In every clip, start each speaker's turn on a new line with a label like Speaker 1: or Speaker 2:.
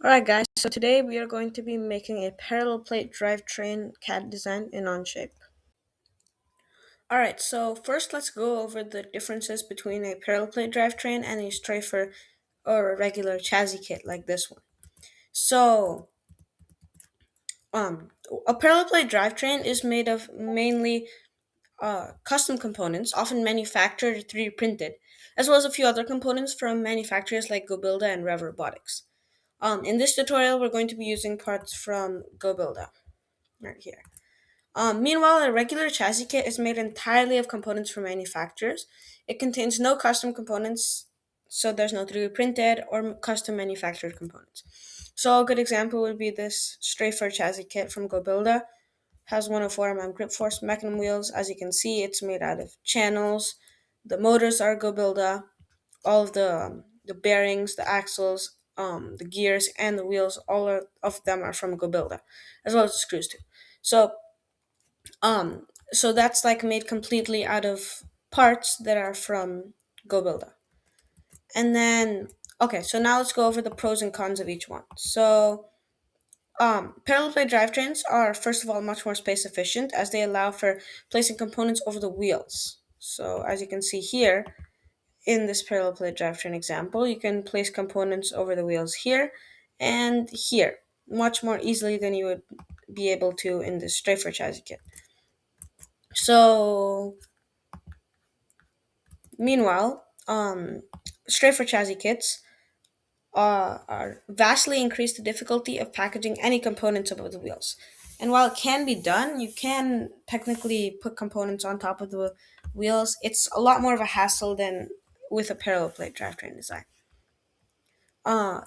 Speaker 1: Alright guys, so today we are going to be making a parallel plate drivetrain CAD design in OnShape. Alright, so first let's go over the differences between a parallel plate drivetrain and a strafer or a regular chassis kit like this one. So, um, a parallel plate drivetrain is made of mainly custom components, often manufactured or 3D printed, as well as a few other components from manufacturers like GoBuilda and Rev Robotics. In this tutorial, we're going to be using parts from GoBuilda right here. Meanwhile, a regular chassis kit is made entirely of components from manufacturers. It contains no custom components, so there's no 3D printed or custom manufactured components. So a good example would be this Strafer chassis kit from GoBuilda. Has 104 grip force mechanism wheels. As you can see, it's made out of channels. The motors are GoBuilda. All of the bearings, the axles, the gears, and the wheels, of them are from GoBuilda, as well as the screws too. So so that's like made completely out of parts that are from GoBuilda. And then okay, so now let's go over the pros and cons of each one. So parallel plate drivetrains are first of all much more space efficient as they allow for placing components over the wheels. So as you can see here in this parallel plate drivetrain example, you can place components over the wheels here and here much more easily than you would be able to in this strafer chassis kit. So meanwhile, strafer chassis kits are vastly increase the difficulty of packaging any components above the wheels. And while it can be done, you can technically put components on top of the wheels. It's a lot more of a hassle than with a parallel plate drivetrain design. Uh,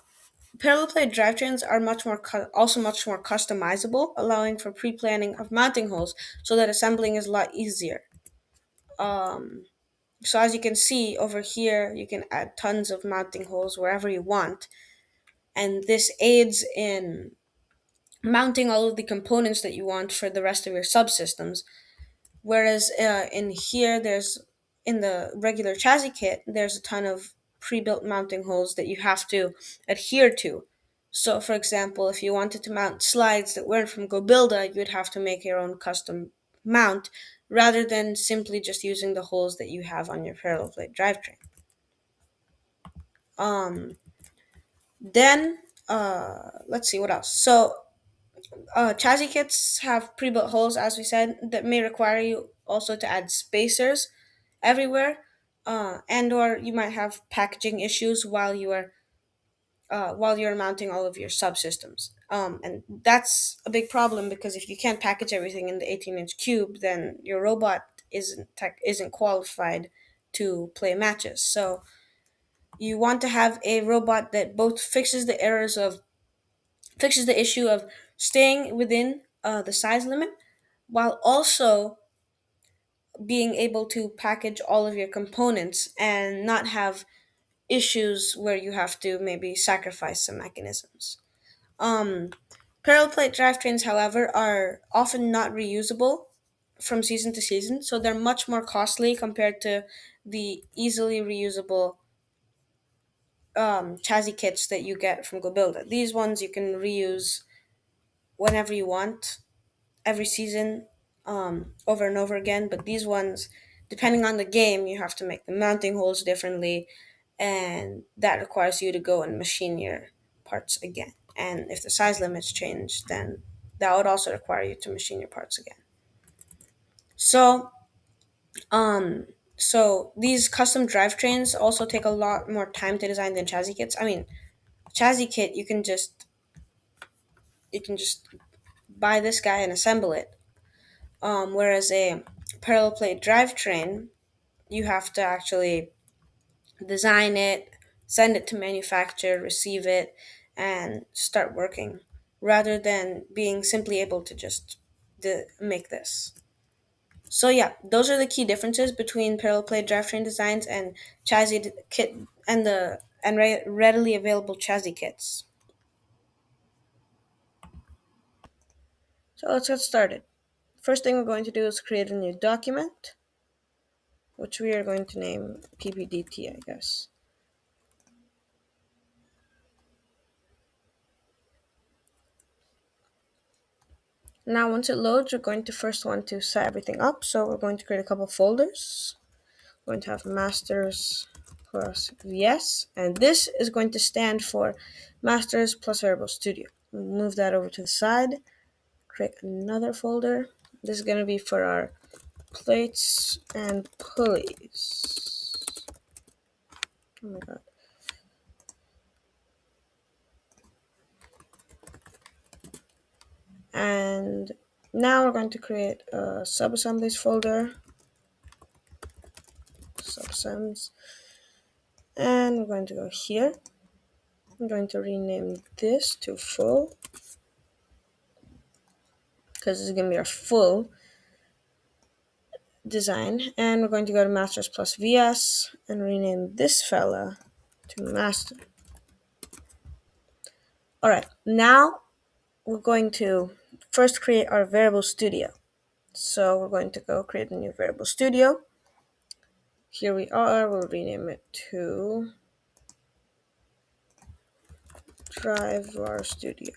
Speaker 1: Parallel plate drivetrains are also much more customizable, allowing for pre-planning of mounting holes so that assembling is a lot easier. Um, so as you can see over here, you can add tons of mounting holes wherever you want, and this aids in mounting all of the components that you want for the rest of your subsystems. Whereas in here, in the regular chassis kit, there's a ton of pre-built mounting holes that you have to adhere to. So, for example, if you wanted to mount slides that weren't from GoBuilda, you'd have to make your own custom mount rather than simply just using the holes that you have on your parallel plate drivetrain. Um, then, let's see what else. So, chassis kits have pre-built holes, as we said, that may require you also to add spacers everywhere, and or you might have packaging issues while you're mounting all of your subsystems. And that's a big problem because if you can't package everything in the 18-inch cube, then your robot isn't qualified to play matches. So you want to have a robot that both fixes the issue of staying within the size limit while also being able to package all of your components and not have issues where you have to maybe sacrifice some mechanisms. Um, Parallel plate drivetrains, however, are often not reusable from season to season, so they're much more costly compared to the easily reusable chassis kits that you get from GoBuilda. These ones you can reuse whenever you want, every season, over and over again. But these ones, depending on the game, you have to make the mounting holes differently, and that requires you to go and machine your parts again. And if the size limits change, then that would also require you to machine your parts again. So, um, so these custom drivetrains also take a lot more time to design than chassis kits. I mean, chassis kit you can just buy this guy and assemble it. Whereas a parallel plate drivetrain, you have to actually design it, send it to manufacture, receive it, and start working, rather than being simply able to just make this. So yeah, those are the key differences between parallel plate drivetrain designs and chassis kit and readily available chassis kits. So let's get started. First thing we're going to do is create a new document, which we are going to name PPDT, I guess. Now once it loads, we're going to first want to set everything up. So we're going to create a couple folders. We're going to have masters plus VS, and this is going to stand for masters plus variable studio. We'll move that over to the side, create another folder. This is going to be for our plates and pulleys. Oh my god. And now we're going to create a subassemblies folder, subassemblies, and we're going to go here. I'm going to rename this to full because this is going to be our full design. And we're going to go to masters plus VS and rename this fella to master. All right, now we're going to first create our variable studio. So we're going to go create a new variable studio. Here we are. We'll rename it to Drivetrain Studio.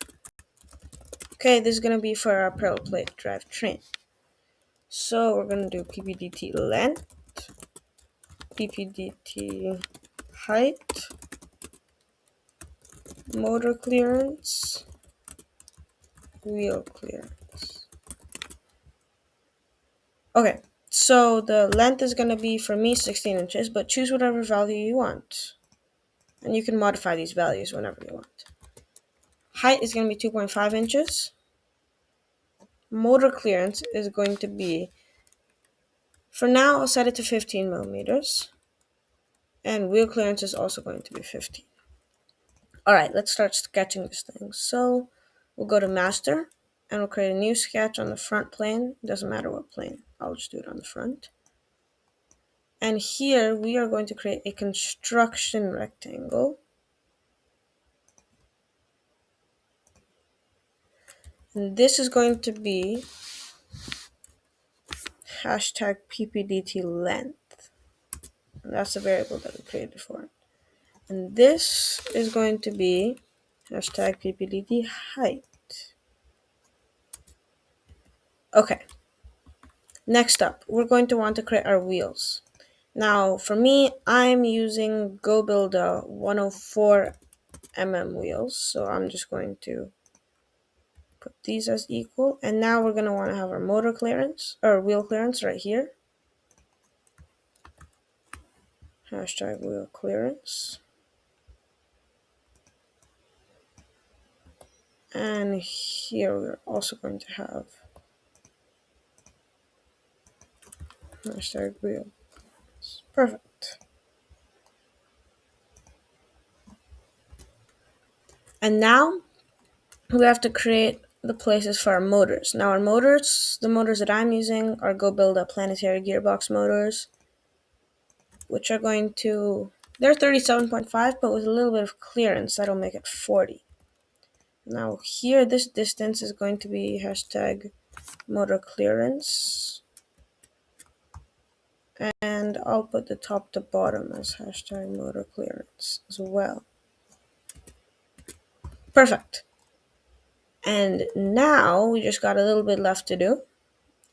Speaker 1: Okay, this is going to be for our parallel plate drivetrain. So we're going to do ppdt length, ppdt height, motor clearance, wheel clearance. Okay, so the length is going to be for me 16 inches, but choose whatever value you want. And you can modify these values whenever you want. Height is going to be 2.5 inches. Motor clearance is going to be, for now, I'll set it to 15 millimeters. And wheel clearance is also going to be 15. All right, let's start sketching this thing. So we'll go to master and we'll create a new sketch on the front plane. Doesn't matter what plane, I'll just do it on the front. And here we are going to create a construction rectangle. And this is going to be hashtag ppdt length. And that's the variable that we created for it. And this is going to be hashtag ppdt height. Okay. Next up, we're going to want to create our wheels. Now, for me, I'm using GoBuilder 104 wheels. So I'm just going to put these as equal. And now we're going to want to have our motor clearance or wheel clearance right here. Hashtag wheel clearance. And here we're also going to have hashtag wheel. Perfect. And now we have to create the places for our motors. Now our motors, the motors that I'm using are GoBuilder planetary gearbox motors, which are going to, they're 37.5, but with a little bit of clearance, that'll make it 40. Now here, this distance is going to be hashtag motor clearance. And I'll put the top to bottom as hashtag motor clearance as well. Perfect. And now we just got a little bit left to do.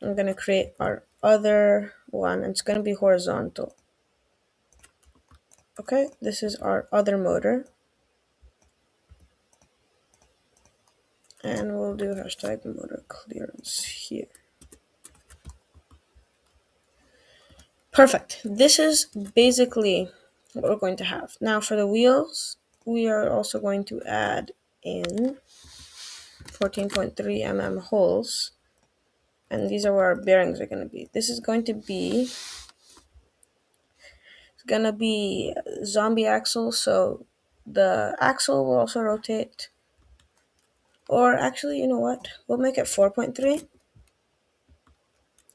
Speaker 1: I'm going to create our other one. It's going to be horizontal. Okay, this is our other motor. And we'll do hashtag motor clearance here. Perfect. This is basically what we're going to have. Now for the wheels, we are also going to add in 14.3 holes. And these are where our bearings are going to be. This is going to be zombie axle, so the axle will also rotate. Or actually, you know what? We'll make it 4.3.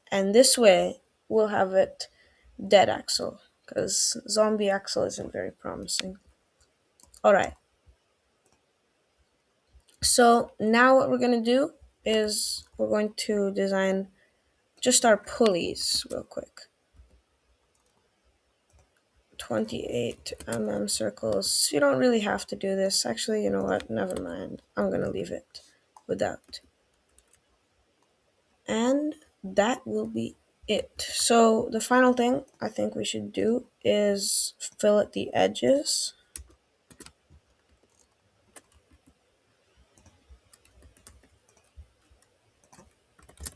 Speaker 1: And this way, we'll have it dead axle, because zombie axle isn't very promising. Alright. So now what we're going to do is we're going to design just our pulleys real quick. 28 circles. You don't really have to do this. Actually, you know what? Never mind. I'm going to leave it without. And that will be it. So the final thing I think we should do is fillet the edges.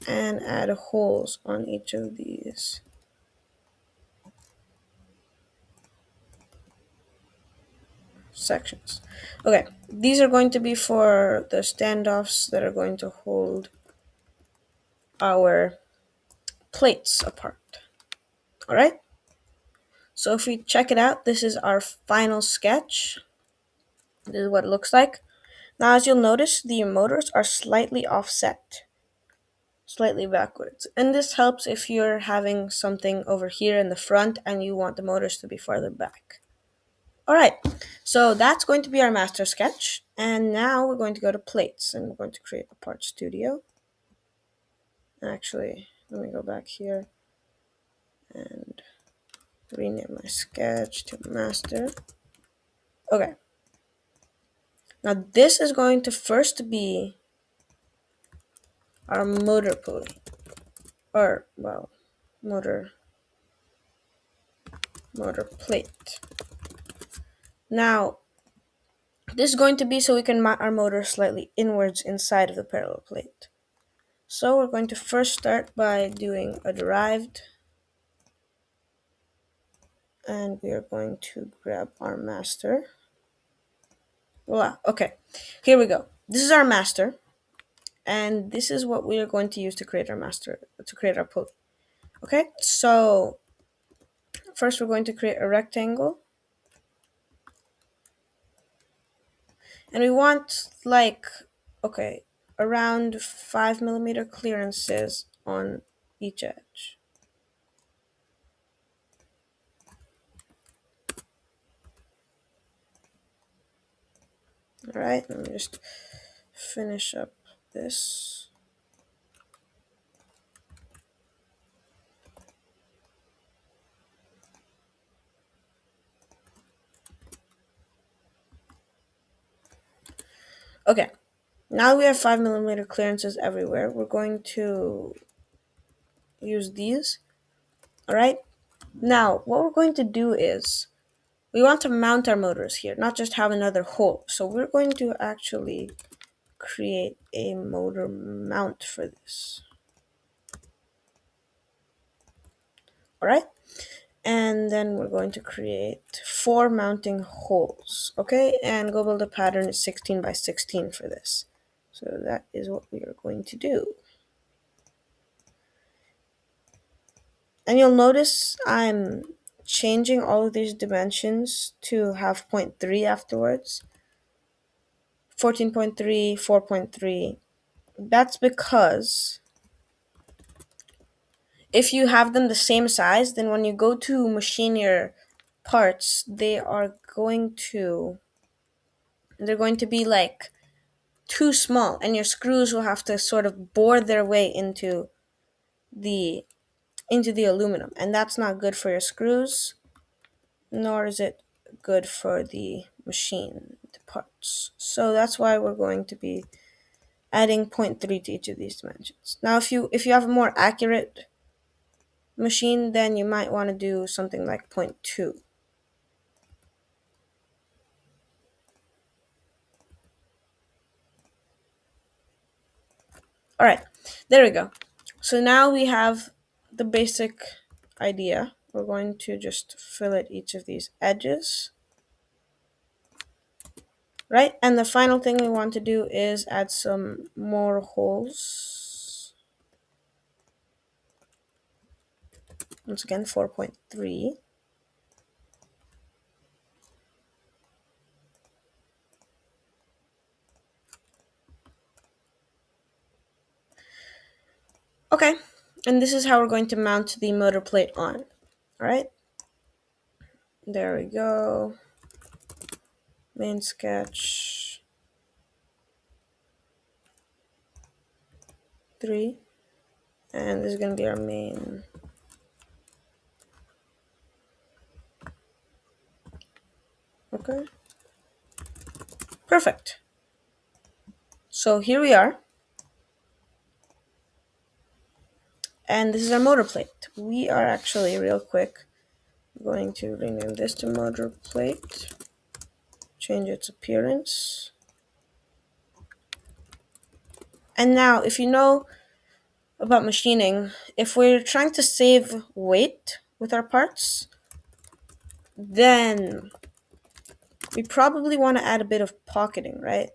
Speaker 1: And add holes on each of these. Sections. Okay, these are going to be for the standoffs that are going to hold our plates apart. All right, so if we check it out, this is our final sketch. This is what it looks like. Now, as you'll notice, the motors are slightly offset, slightly backwards. And this helps if you're having something over here in the front and you want the motors to be farther back. All right, so that's going to be our master sketch. And now we're going to go to plates and we're going to create a part studio. Actually, let me go back here and rename my sketch to master. Okay. Now this is going to first be our motor pulley. Or, well, motor plate. Now, this is going to be so we can mount our motor slightly inwards inside of the parallel plate. So we're going to first start by doing a derived, and we are going to grab our master. Voila, okay, here we go. This is our master, and this is what we are going to use to create our master, to create our pulley. Okay, so first we're going to create a rectangle. And we want okay, around 5mm clearances on each edge. All right, let me just finish up this. Okay, now we have 5mm clearances everywhere. We're going to use these. All right, now what we're going to do is we want to mount our motors here, not just have another hole. So we're going to actually create a motor mount for this. All right, and then we're going to create 4 mounting holes. Okay, and go build a pattern is 16 by 16 for this. So that is what we are going to do. And you'll notice I'm changing all of these dimensions to have 0.3 afterwards. 14.3, 4.3. That's because if you have them the same size, then when you go to machine your parts, they're going to be like too small, and your screws will have to sort of bore their way into the aluminum, and that's not good for your screws, nor is it good for the machine parts. So that's why we're going to be adding 0.3 to each of these dimensions. Now if you have a more accurate machine, then you might want to do something like 0.2. All right, there we go. So now we have the basic idea. We're going to just fillet each of these edges. Right, and the final thing we want to do is add some more holes. Once again, 4.3. Okay, and this is how we're going to mount the motor plate on. All right, there we go. Main sketch 3, and this is going to be our main. Okay, perfect. So here we are. And this is our motor plate. We are actually, real quick, going to rename this to motor plate, change its appearance. And now, if you know about machining, if we're trying to save weight with our parts, then we probably want to add a bit of pocketing, right?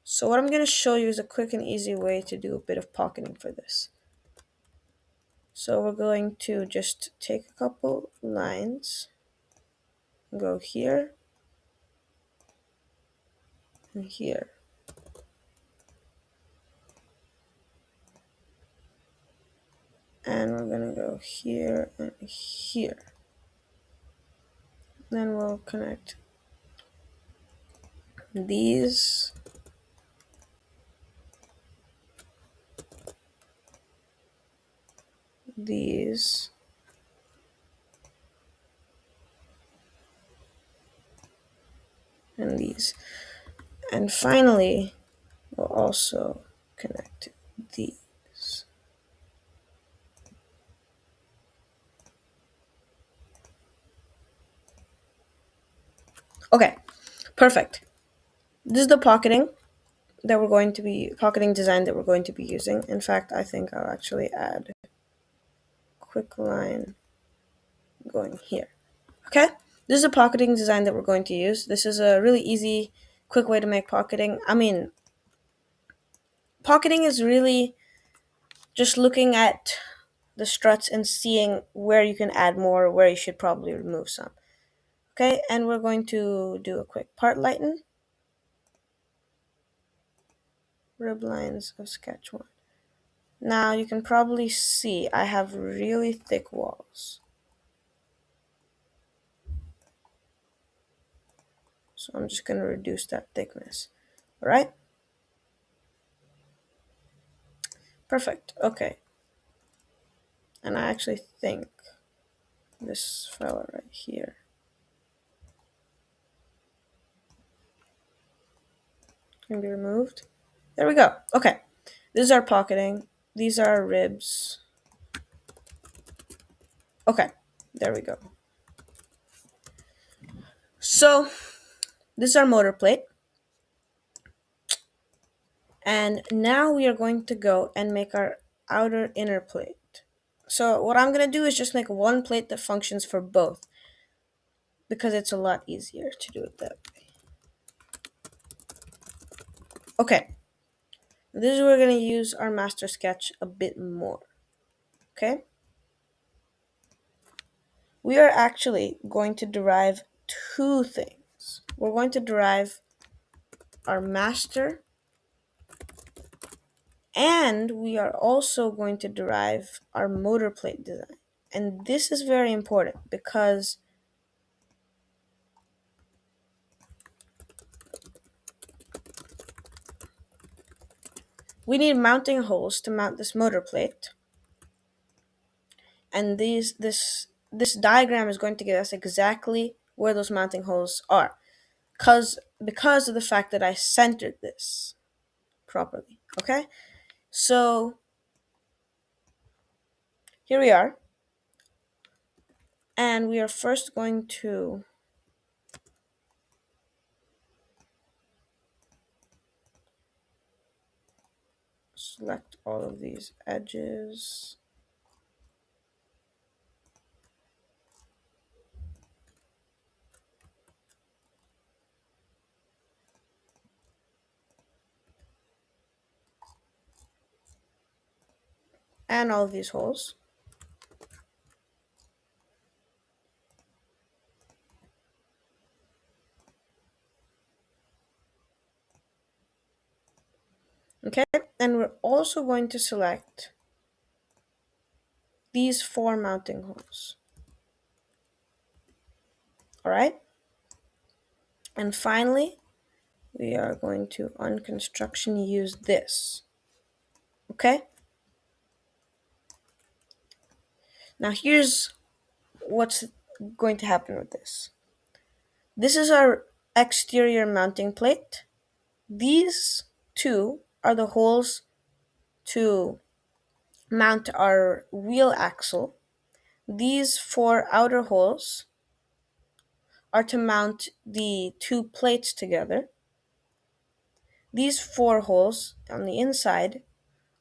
Speaker 1: So what I'm going to show you is a quick and easy way to do a bit of pocketing for this. So we're going to just take a couple lines, go here and here. And we're going to go here and here. Then we'll connect these, these, and these. And finally, we'll also connect these. Okay, perfect. This is the pocketing design that we're going to be using. In fact, I think I'll actually add a quick line going here. Okay, this is a pocketing design that we're going to use. This is a really easy, quick way to make pocketing. I mean, pocketing is really just looking at the struts and seeing where you can add more, where you should probably remove some. Okay, and we're going to do a quick part lighten. Rib lines of sketch 1. Now you can probably see I have really thick walls. So I'm just going to reduce that thickness. All right? Perfect. Okay. And I actually think this fella right here can be removed. There we go. Okay. This is our pocketing. These are our ribs. Okay. There we go. So this is our motor plate. And now we are going to go and make our outer inner plate. So what I'm going to do is just make one plate that functions for both, because it's a lot easier to do it that way. Okay, this is where we're going to use our master sketch a bit more. Okay, we are actually going to derive two things. We're going to derive our master, and we are also going to derive our motor plate design. And this is very important because we need mounting holes to mount this motor plate. And this diagram is going to give us exactly where those mounting holes are, because of the fact that I centered this properly. Okay, so here we are, and we are first going to select all of these edges. And all of these holes. Okay, and we're also going to select these 4 mounting holes. All right, and finally, we are going to, on construction, use this. Okay, now here's what's going to happen with this. This is our exterior mounting plate. These two are the holes to mount our wheel axle. These four outer holes are to mount the two plates together. These four holes on the inside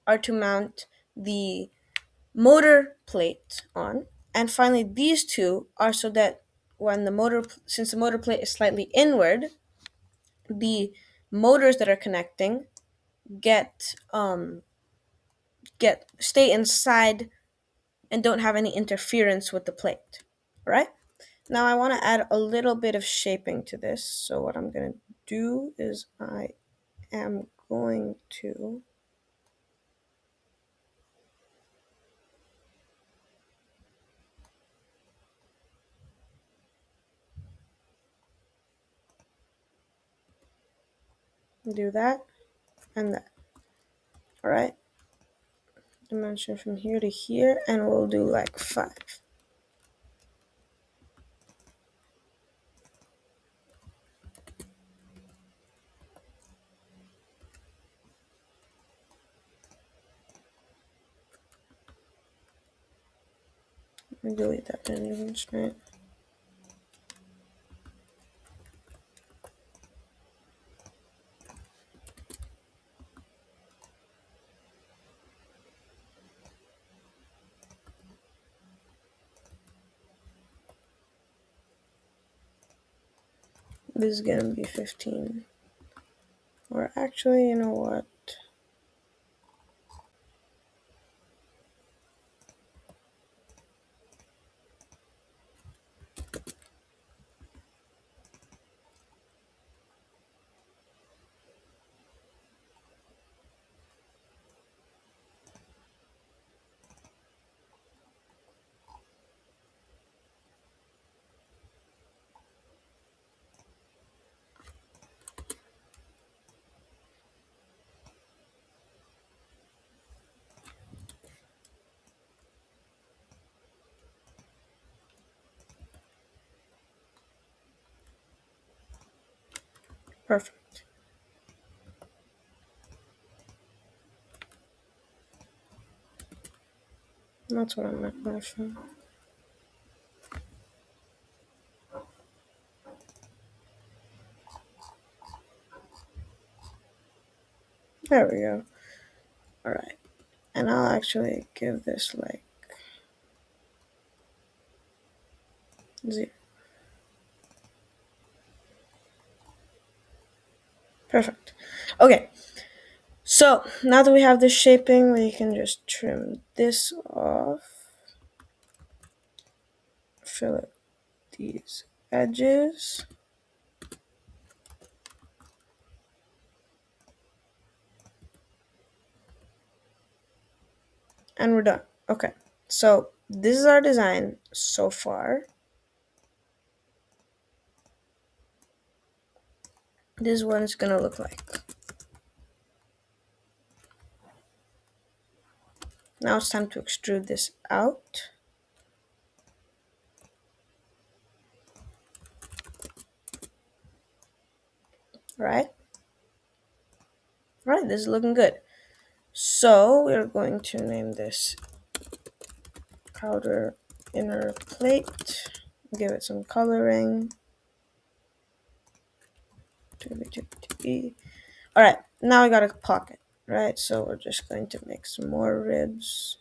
Speaker 1: are to mount the motor plate on. And finally, these two are so that since the motor plate is slightly inward, the motors that are connecting get stay inside and don't have any interference with the plate. All right. Now I want to add a little bit of shaping to this. So what I'm going to do is I am going to do that and that. All right. Dimension from here to here, and we'll do like 5. Let me delete that constraint. This is gonna be 15. Or actually, you know what? Perfect. That's what I meant by that. There we go. All right. And I'll actually give this like 0. Perfect. Okay. So now that we have this shaping, we can just trim this off, fillet these edges, and we're done. Okay, so this is our design so far. This is what it's gonna look like. Now it's time to extrude this out. Right? Right, this is looking good. So we're going to name this outer inner plate, give it some coloring. All right, now I got a pocket, right? So we're just going to make some more ribs.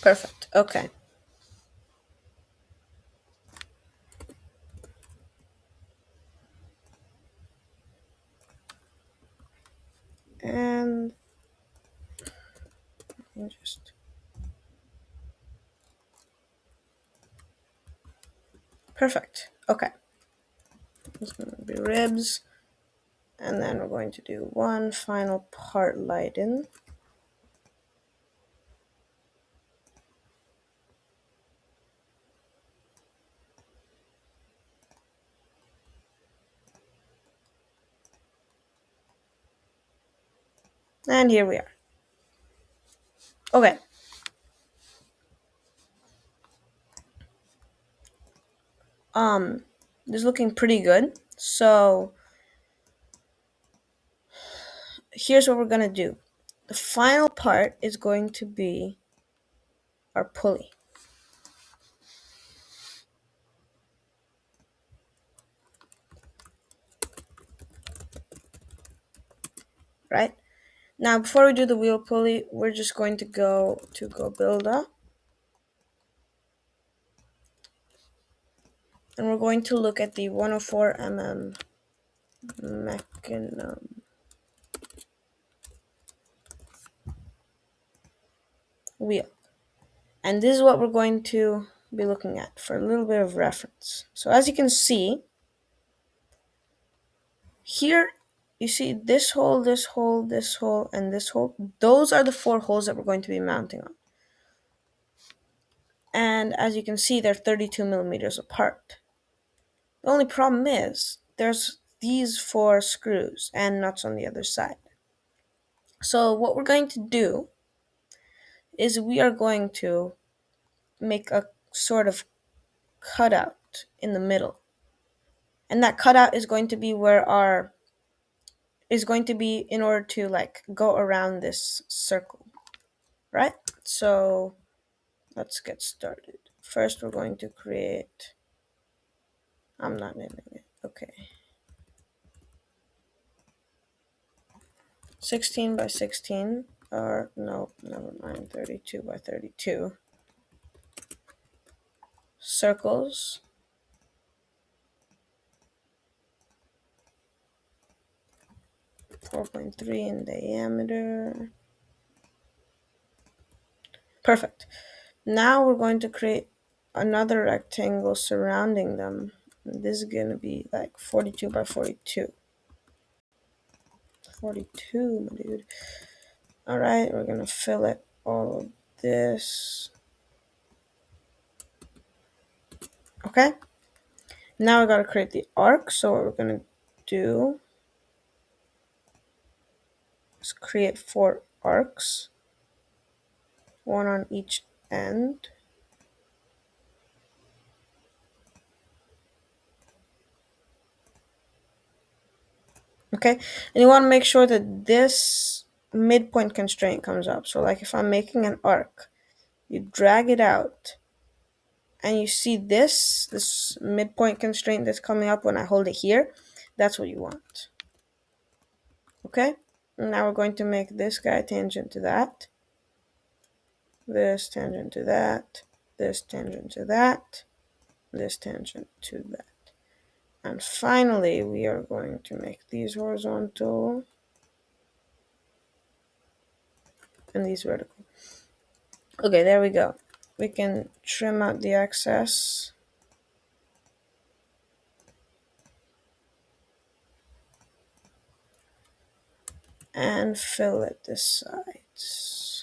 Speaker 1: Perfect. Okay. second. Just perfect. Okay. It's going to be ribs. And then we're going to do one final part lighten. And here we are. Okay. This is looking pretty good. So here's what we're gonna do. The final part is going to be our pulley. Right? Now before we do the wheel pulley, we're just going to go to GoBuilder. And we're going to look at the 104 mm mechanism wheel. And this is what we're going to be looking at for a little bit of reference. So as you can see, here you see this hole, this hole, this hole, and this hole. Those are the 4 holes that we're going to be mounting on. And as you can see, they're 32 millimeters apart. The only problem is there's these 4 screws and nuts on the other side. So what we're going to do is we are going to make a sort of cutout in the middle. And that cutout is going to be in order to like go around this circle, right? So let's get started. First we're going to create, I'm not naming it, okay. 16 by 16, or no, never mind, 32 by 32 circles. .3 in diameter. Perfect. Now we're going to create another rectangle surrounding them. This is going to be like 42 by 42. 42, my dude. Alright, we're going to fillet all of this. Okay. Now we got to create the arc. So what we're going to do is create 4 arcs. One on each end. Okay, and you want to make sure that this midpoint constraint comes up. So like if I'm making an arc, you drag it out and you see this midpoint constraint that's coming up when I hold it here. That's what you want. Okay, and now we're going to make this guy tangent to that, this tangent to that, this tangent to that, this tangent to that. And finally, we are going to make these horizontal and these vertical. Okay, there we go. We can trim out the excess. And fillet the sides.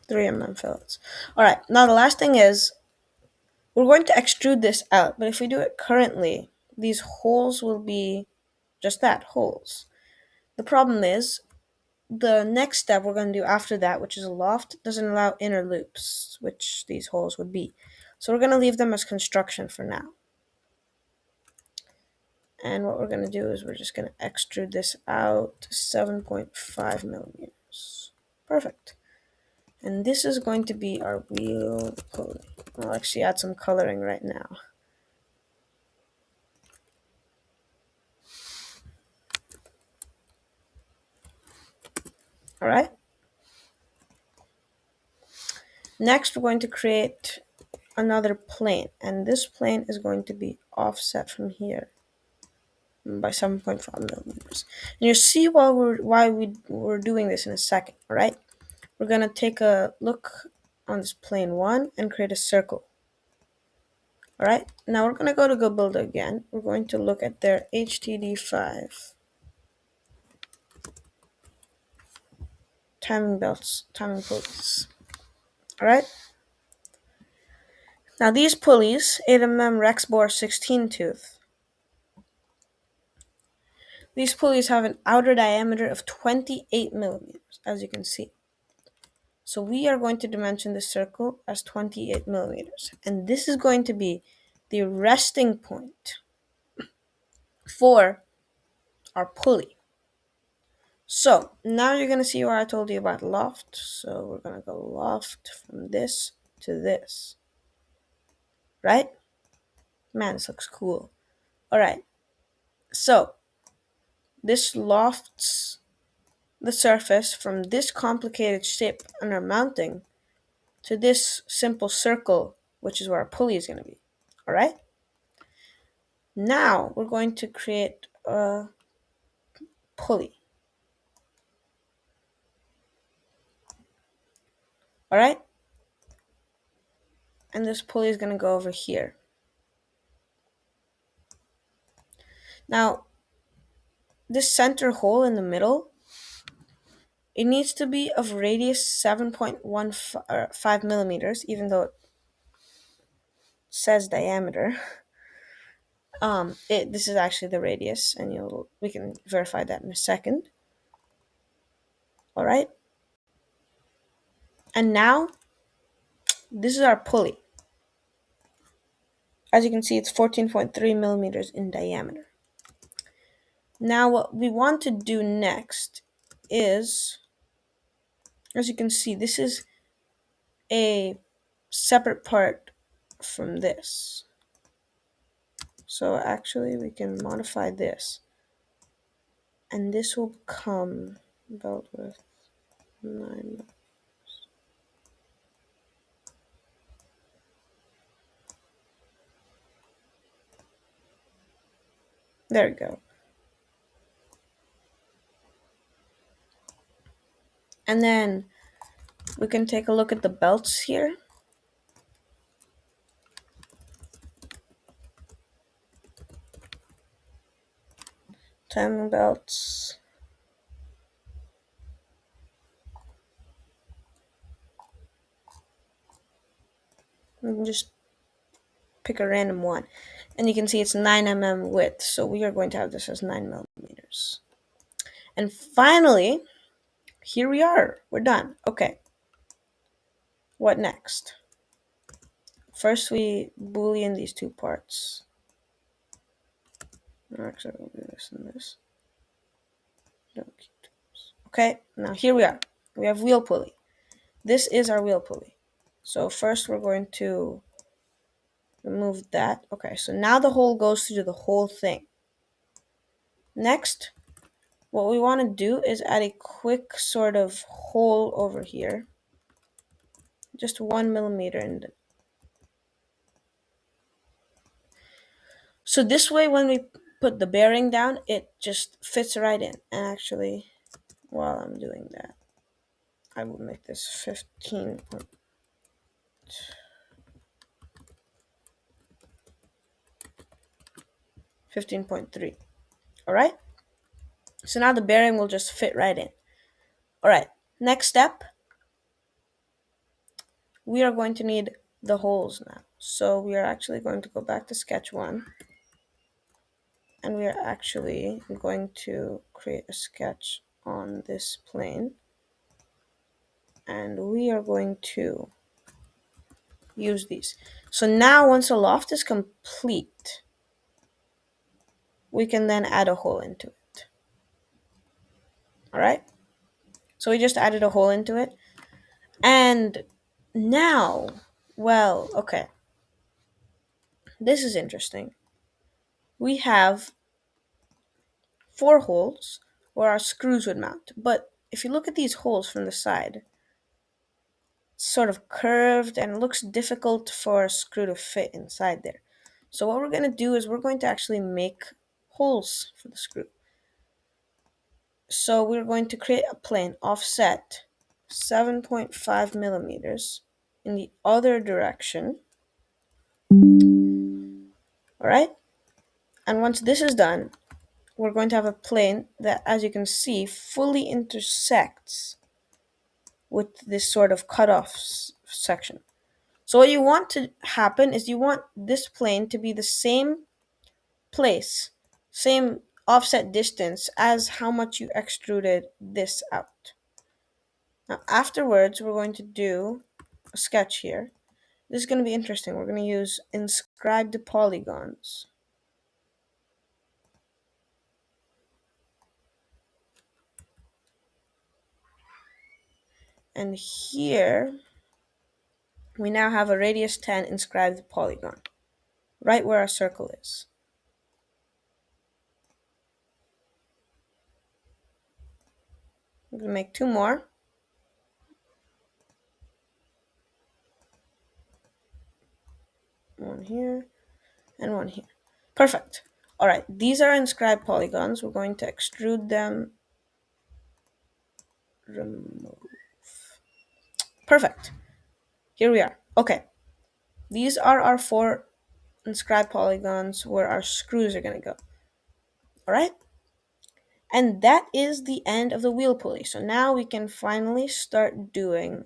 Speaker 1: Three fillets. Alright, now the last thing is we're going to extrude this out, but if we do it currently, these holes will be just that, holes. The problem is the next step we're going to do after that, which is a loft, doesn't allow inner loops, which these holes would be. So we're going to leave them as construction for now. And what we're going to do is we're just going to extrude this out to 7.5 millimeters. Perfect. And this is going to be our wheel pulley. I'll actually add some coloring right now. Alright. Next, we're going to create another plane, and this plane is going to be offset from here by 7.5 millimeters. And you'll see why we're doing this in a second. All right, we're gonna take a look on this plane 1 and create a circle. All right, now we're gonna go to GoBuilder again. We're going to look at their HTD5 timing belts, timing pulleys. All right. Now these pulleys, 8mm Rex bore 16 tooth. These pulleys have an outer diameter of 28 millimeters, as you can see. So we are going to dimension the circle as 28 millimeters. And this is going to be the resting point for our pulley. So now you're going to see where I told you about loft. So we're going to go loft from this to this. Right? Man, this looks cool. All right. So this lofts the surface from this complicated shape under mounting to this simple circle, which is where our pulley is going to be. All right? Now we're going to create a pulley. All right? And this pulley is going to go over here. Now, this center hole in the middle, it needs to be of radius 7.15 millimeters, even though it says diameter. This is actually the radius, and we can verify that in a second. All right? And now, this is our pulley. As you can see, it's 14.3 millimeters in diameter. Now, what we want to do next is, as you can see, this is a separate part from this. So actually, we can modify this. And this will become belt width 9. There we go. And then we can take a look at the belts here. Timing belts. We can just pick a random one. And you can see it's 9mm width. So we are going to have this as 9 millimeters. And finally, here we are. We're done. Okay. What next? First, we boolean these two parts. Actually, we'll do this and this. Okay, now here we are. We have wheel pulley. This is our wheel pulley. So first we're going to remove that. Okay, so now the hole goes through the whole thing. Next, what we want to do is add a quick sort of hole over here. Just 1 millimeter in the. So this way, when we put the bearing down, it just fits right in. And actually, while I'm doing that, I will make this 15.3. All right. So now the bearing will just fit right in. All right. Next step, we are going to need the holes now. So we are actually going to go back to sketch 1. And we are actually going to create a sketch on this plane. And we are going to use these. So now once the loft is complete, we can then add a hole into it. All right? So we just added a hole into it. And now, well, okay. This is interesting. We have 4 holes where our screws would mount. But if you look at these holes from the side, sort of curved and looks difficult for a screw to fit inside there. So what we're going to do is we're going to actually make holes for the screw. So we're going to create a plane offset 7.5 millimeters in the other direction. All right. And once this is done, we're going to have a plane that, as you can see, fully intersects with this sort of cutoff section. So what you want to happen is you want this plane to be the same place, same offset distance as how much you extruded this out. Now afterwards, we're going to do a sketch here. This is going to be interesting. We're going to use inscribed polygons. And here, we now have a radius 10 inscribed polygon, right where our circle is. I'm going to make two more. One here and one here. Perfect. All right, these are inscribed polygons. We're going to extrude them. Remove. Perfect. Here we are. Okay, these are our four inscribed polygons where our screws are going to go. All right, and that is the end of the wheel pulley. So now we can finally start doing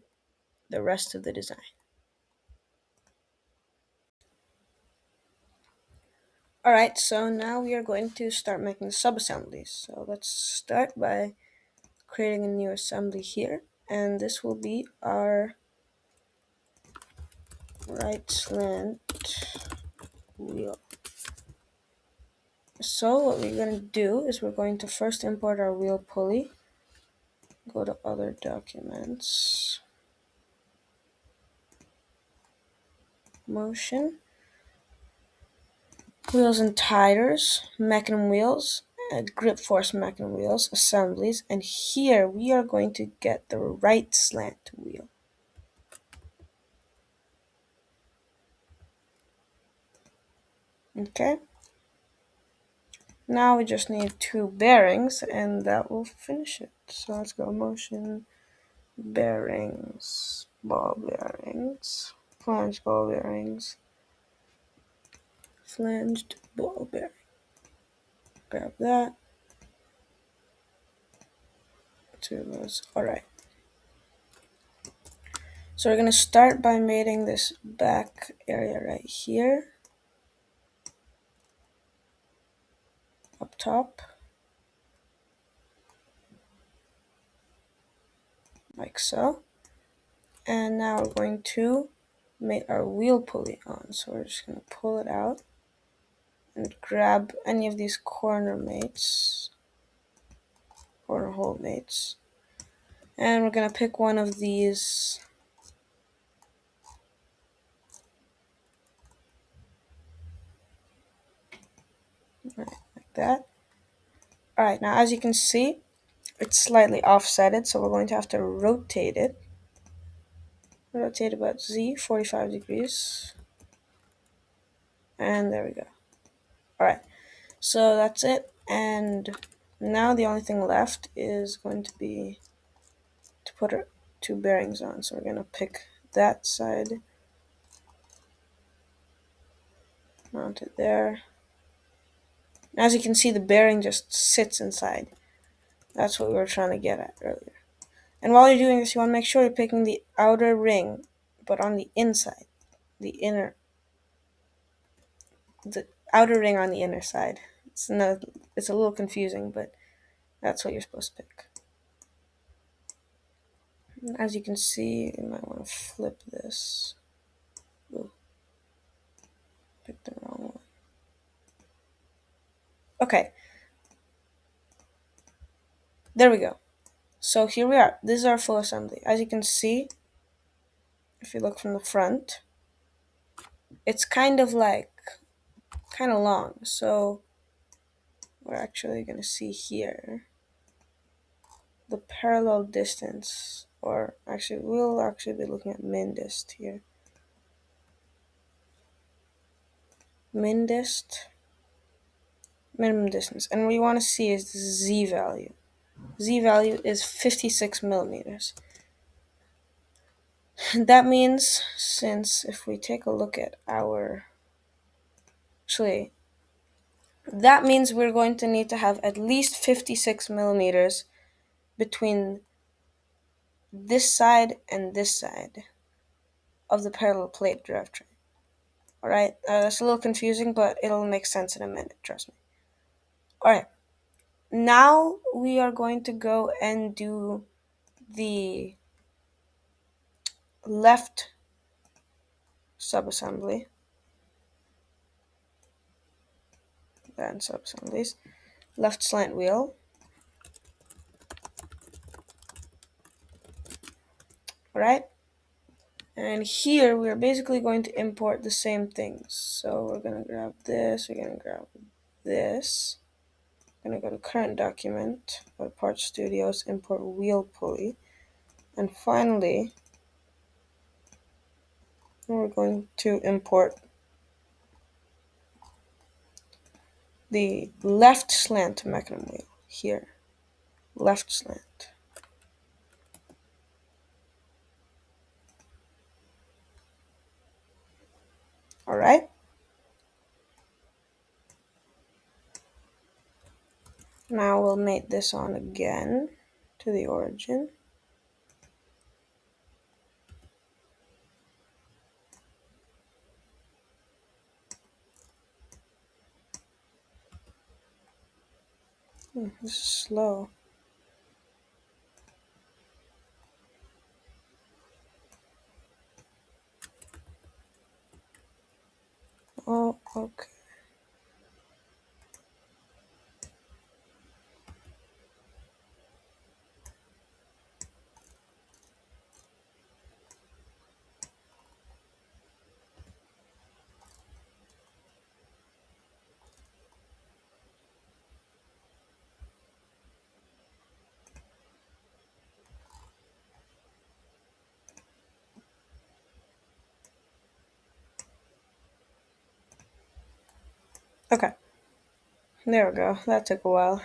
Speaker 1: the rest of the design. All right, so now we are going to start making the sub-assemblies. So let's start by creating a new assembly here, and this will be our right slant wheel. So what we're going to do is we're going to first import our wheel pulley, go to other documents, motion, wheels and tires, mechanism wheels, grip force mechanism wheels, assemblies, and here we are going to get the right slant wheel. Okay. Now we just need two bearings and that will finish it. So let's go motion, bearings, ball bearings, flange ball bearings, flanged ball bearing. Grab that. Two of those. Alright. So we're going to start by mating this back area right here. Up top. Like so. And now we're going to mate our wheel pulley on. So we're just going to pull it out and grab any of these corner mates, corner hole mates. And we're going to pick one of these right, like that. Alright, now as you can see, it's slightly offsetted, so we're going to have to rotate it. Rotate about Z, 45 degrees. And there we go. Alright, so that's it. And now the only thing left is going to be to put our two bearings on. So we're going to pick that side, mount it there. As you can see, the bearing just sits inside. That's what we were trying to get at earlier. And while you're doing this, you want to make sure you're picking the outer ring, but on the inside, the outer ring on the inner side. It's a little confusing, but that's what you're supposed to pick. As you can see, you might want to flip this. Ooh, picked the wrong one. Okay. There we go. So here we are. This is our full assembly. As you can see, if you look from the front, it's kind of long. So we're actually going to see here the parallel distance or actually we'll actually be looking at min dist here. Min dist, minimum distance, and what we want to see is the z value. Z value is 56 millimeters. That means, since if we take a look at our, actually, that means we're going to need to have at least 56 millimeters between this side and this side of the parallel plate drivetrain. Alright, that's a little confusing, but it'll make sense in a minute, trust me. Alright, now we are going to go and do the left subassembly, and subassemblies, left slant wheel. Alright, and here we're basically going to import the same things. So we're going to grab this, we're going to grab this. I'm going to go to current document, go to Parts Studios, import wheel pulley. And finally, we're going to import the left slant mechanism wheel here. Left slant. Alright. Now we'll mate this on again to the origin. This is slow. Oh, okay. Okay. There we go. That took a while.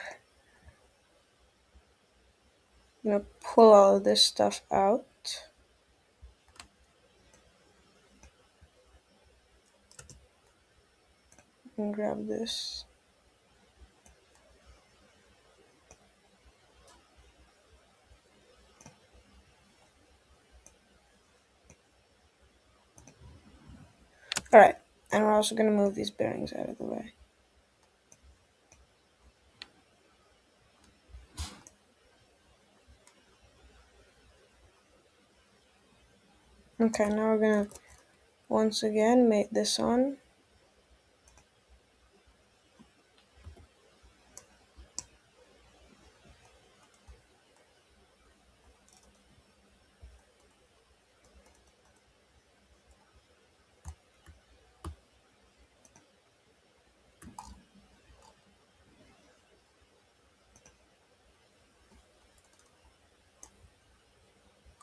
Speaker 1: I'm going to pull all of this stuff out. And grab this. Alright, and we're also going to move these bearings out of the way. Okay, now we're going to once again mate this on.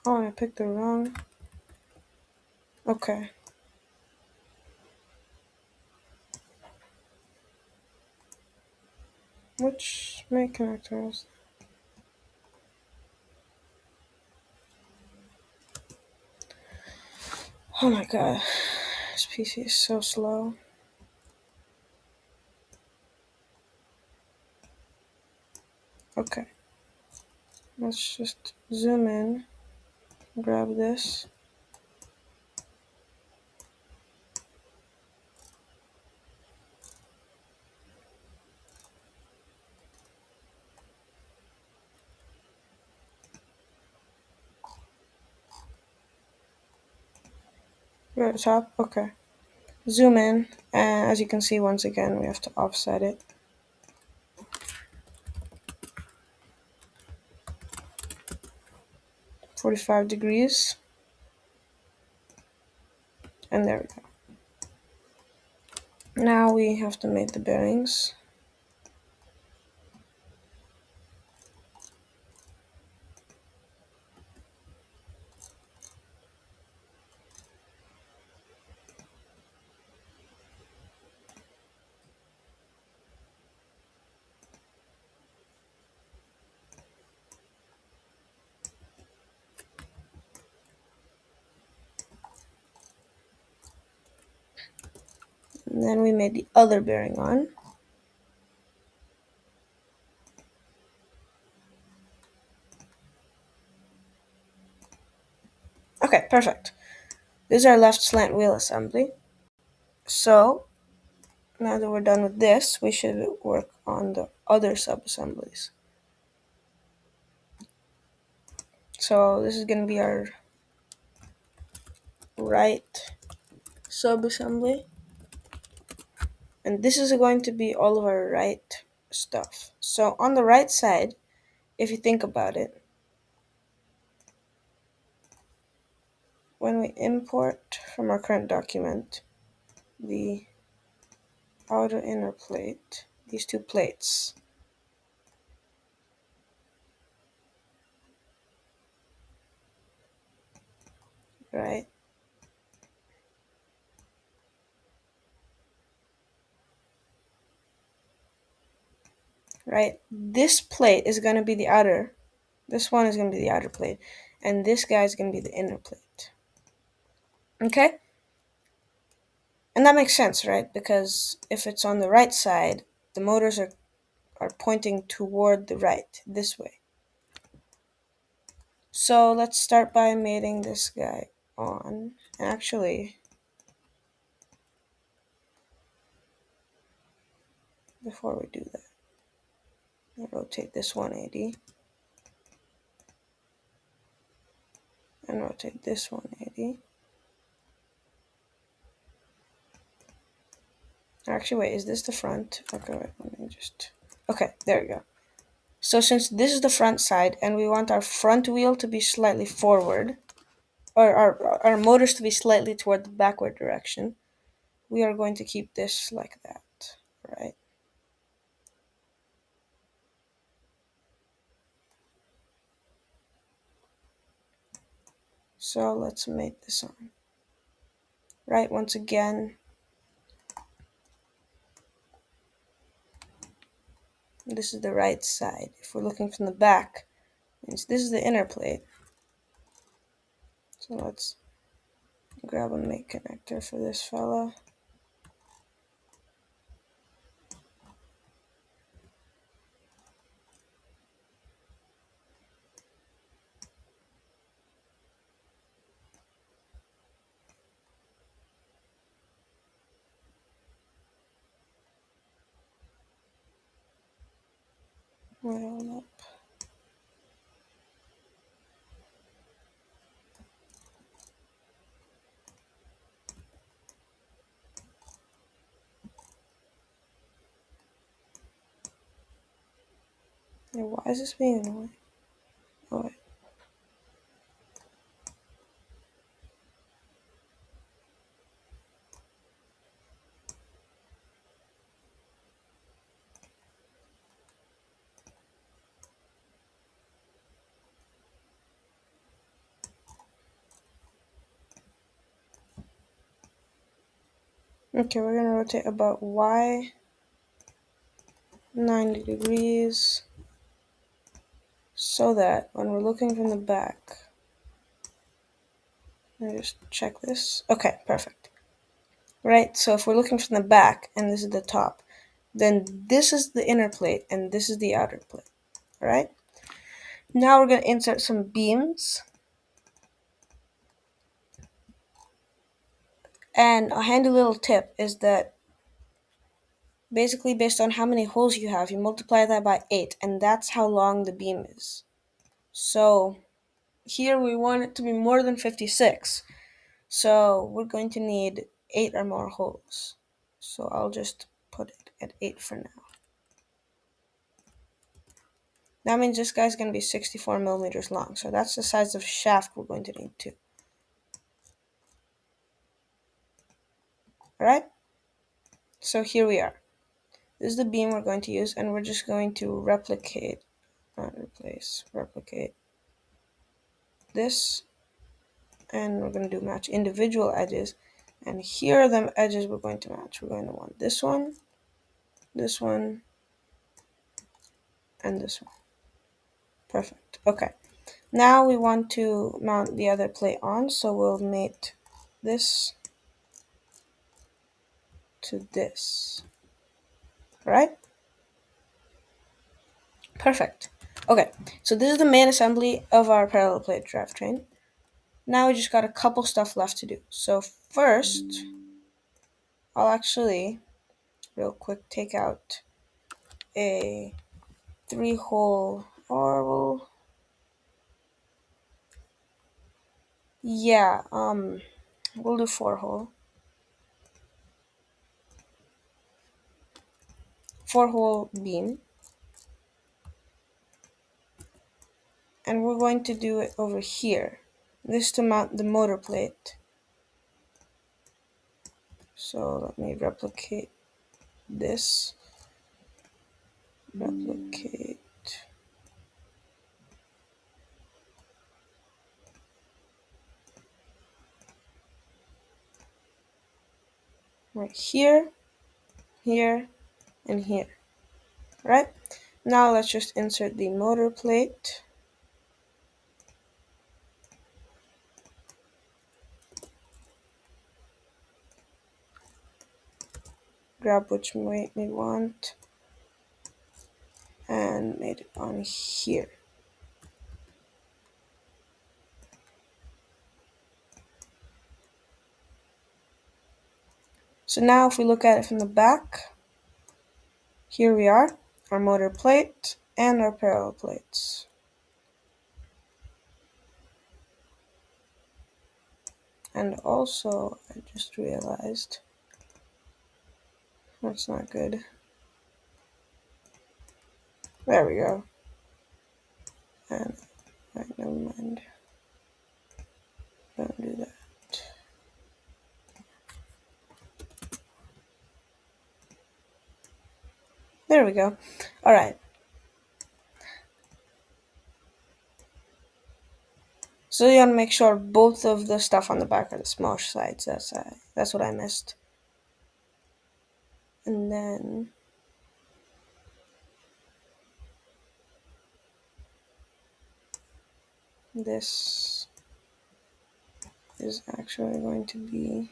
Speaker 1: Oh, I picked the wrong. Okay. Which make connectors? Oh my god. This PC is so slow. Okay. Let's just zoom in. Grab this. We're at the top. Okay. Zoom in, and as you can see, once again, we have to offset it. .45 degrees. And there we go. Now we have to mate the bearings. And then we made the other bearing on. Okay, perfect. This is our left slant wheel assembly. So now that we're done with this, we should work on the other sub-assemblies. So this is going to be our right sub-assembly. And this is going to be all of our right stuff. So on the right side, if you think about it, when we import from our current document the outer inner plate, these two plates, right? Right? This plate is going to be the outer. This one is going to be the outer plate. And this guy is going to be the inner plate. Okay? And that makes sense, right? Because if it's on the right side, the motors are pointing toward the right, this way. So let's start by mating this guy on. And actually, before we do that, I'll rotate this 180. And rotate this 180. Actually, wait, is this the front? Okay, wait, let me just... Okay, there we go. So since this is the front side, and we want our front wheel to be slightly forward, or our motors to be slightly toward the backward direction, we are going to keep this like that, right? So let's mate this on. Right, once again, this is the right side. If we're looking from the back, means this is the inner plate. So let's grab a mate connector for this fella. Wait, hold up. Hey, why is this being annoying? Oh, wait. Okay, we're gonna rotate about Y 90 degrees so that when we're looking from the back, let me just check this. Okay, perfect. Right, so if we're looking from the back and this is the top, then this is the inner plate and this is the outer plate. Alright? Now we're going to insert some beams. And a handy little tip is that basically based on how many holes you have, you multiply that by 8, and that's how long the beam is. So here we want it to be more than 56. So we're going to need 8 or more holes. So I'll just put it at 8 for now. That means this guy's going to be 64 millimeters long. So that's the size of shaft we're going to need too. Alright? So here we are. This is the beam we're going to use, and we're just going to replicate this, and we're going to do match individual edges, and here are the edges we're going to match. We're going to want this one, and this one. Perfect. Okay. Now we want to mount the other plate on, so we'll mate this to this, right? Perfect. Okay, so this is the main assembly of our parallel plate drivetrain. Now we just got a couple stuff left to do. So first, I'll actually, real quick, take out a 3-hole, or we'll do 4-hole. 4-hole beam. And we're going to do it over here. This to mount the motor plate. So let me replicate this. Replicate. Right here, here, and here. Right? Now let's just insert the motor plate. Grab which weight we want. And made it on here. So now if we look at it from the back, here we are, our motor plate and our parallel plates. And also, I just realized, that's not good. There we go. And, right, never mind. Don't do that. There we go. Alright. So you want to make sure both of the stuff on the back are the smaller sides. That's what I missed. And then this is actually going to be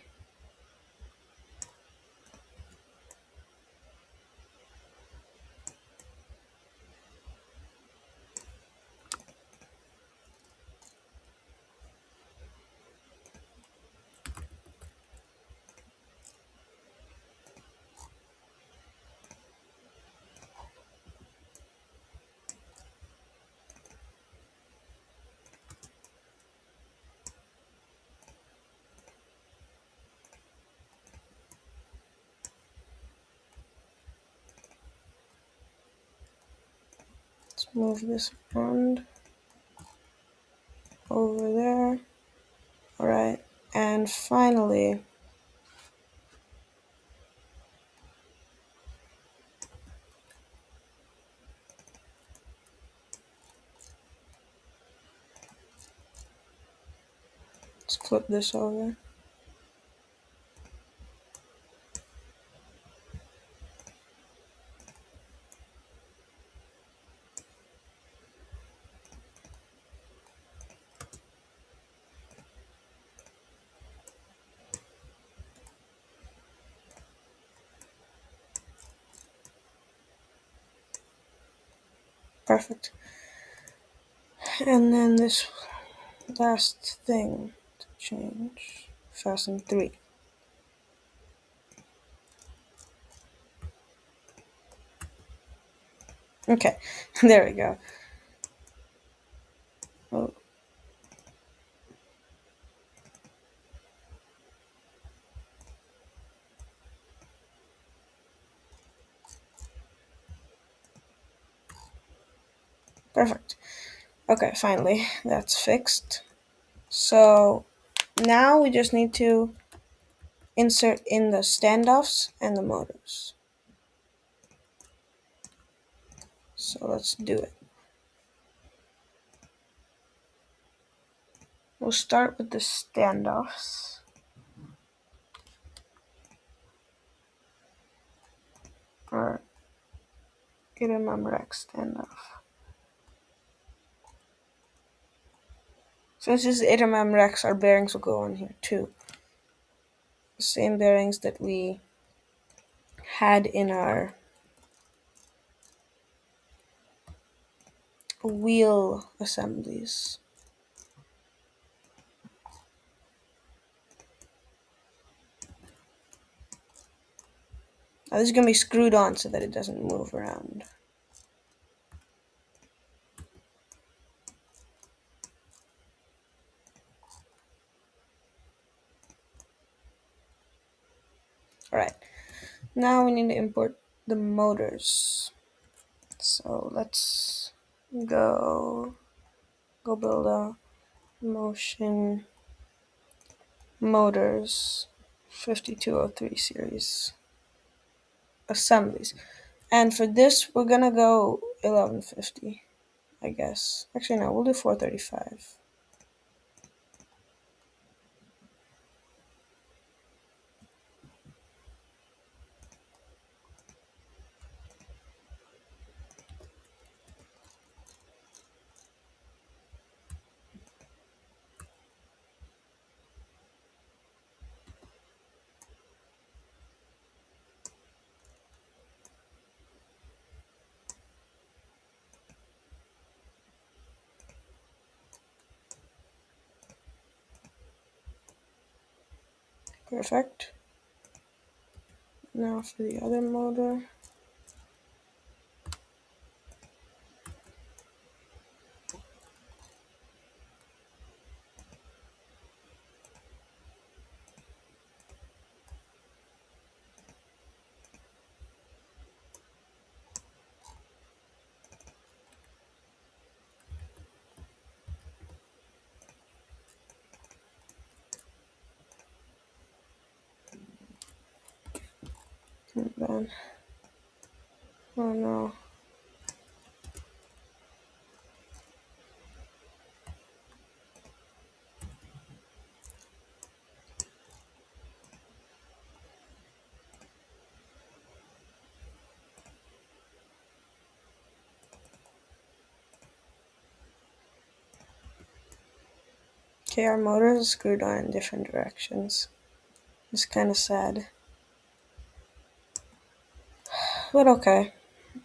Speaker 1: let's move this around over there. Alright, and finally let's flip this over. Perfect. And then this last thing to change, fasten 3. Okay, there we go. Oh. Perfect. Okay, finally, that's fixed. So now we just need to insert in the standoffs and the motors. So let's do it. We'll start with the standoffs. Or Rex standoff. Since this is Rex, our bearings will go on here too. The same bearings that we had in our wheel assemblies. Now this is going to be screwed on so that it doesn't move around. Alright, now we need to import the motors. So let's go build a motion motors 5203 series assemblies. And for this, we're gonna go 1150, I guess. Actually, no, we'll do 435. Perfect. Now for the other motor. And then, oh no. Okay, our motor is screwed on in different directions. It's kind of sad. But okay,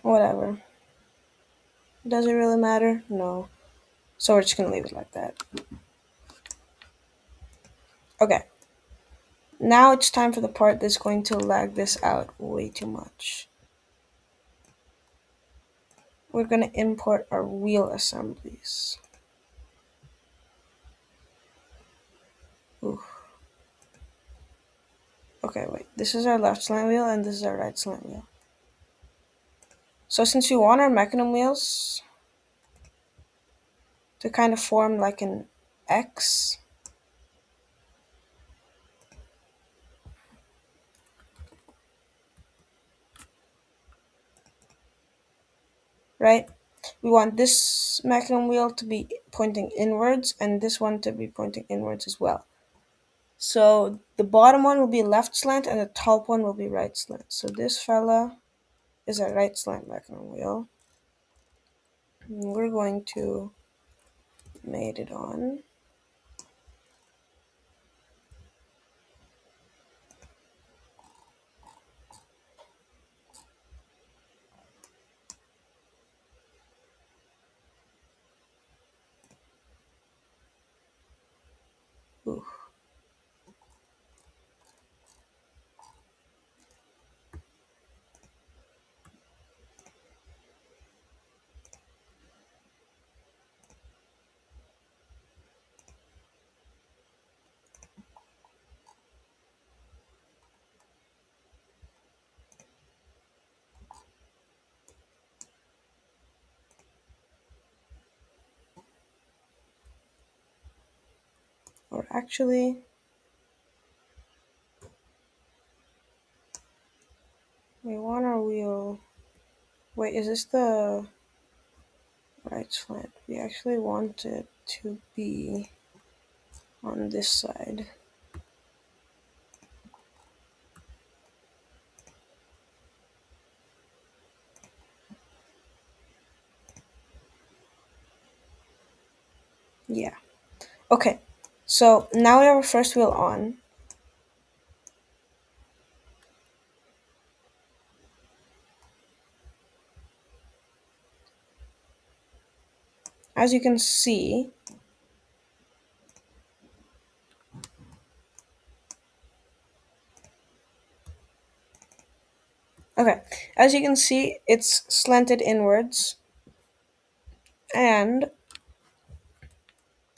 Speaker 1: whatever. Does it really matter? No. So we're just gonna leave it like that. Okay. Now it's time for the part that's going to lag this out way too much. We're gonna import our wheel assemblies. Ooh. Okay, wait. This is our left slant wheel and this is our right slant wheel. So since we want our mechanism wheels to kind of form like an X, right? We want this mechanism wheel to be pointing inwards and this one to be pointing inwards as well. So the bottom one will be left slant and the top one will be right slant. So this fella is a right slant mechanism wheel. And we're going to mate it on. Ooh. Or actually, we want our wheel. Wait, is this the right slant? We actually want it to be on this side. Yeah. Okay, so now we have our first wheel on. as you can see, okay, as you can see, it's slanted inwards and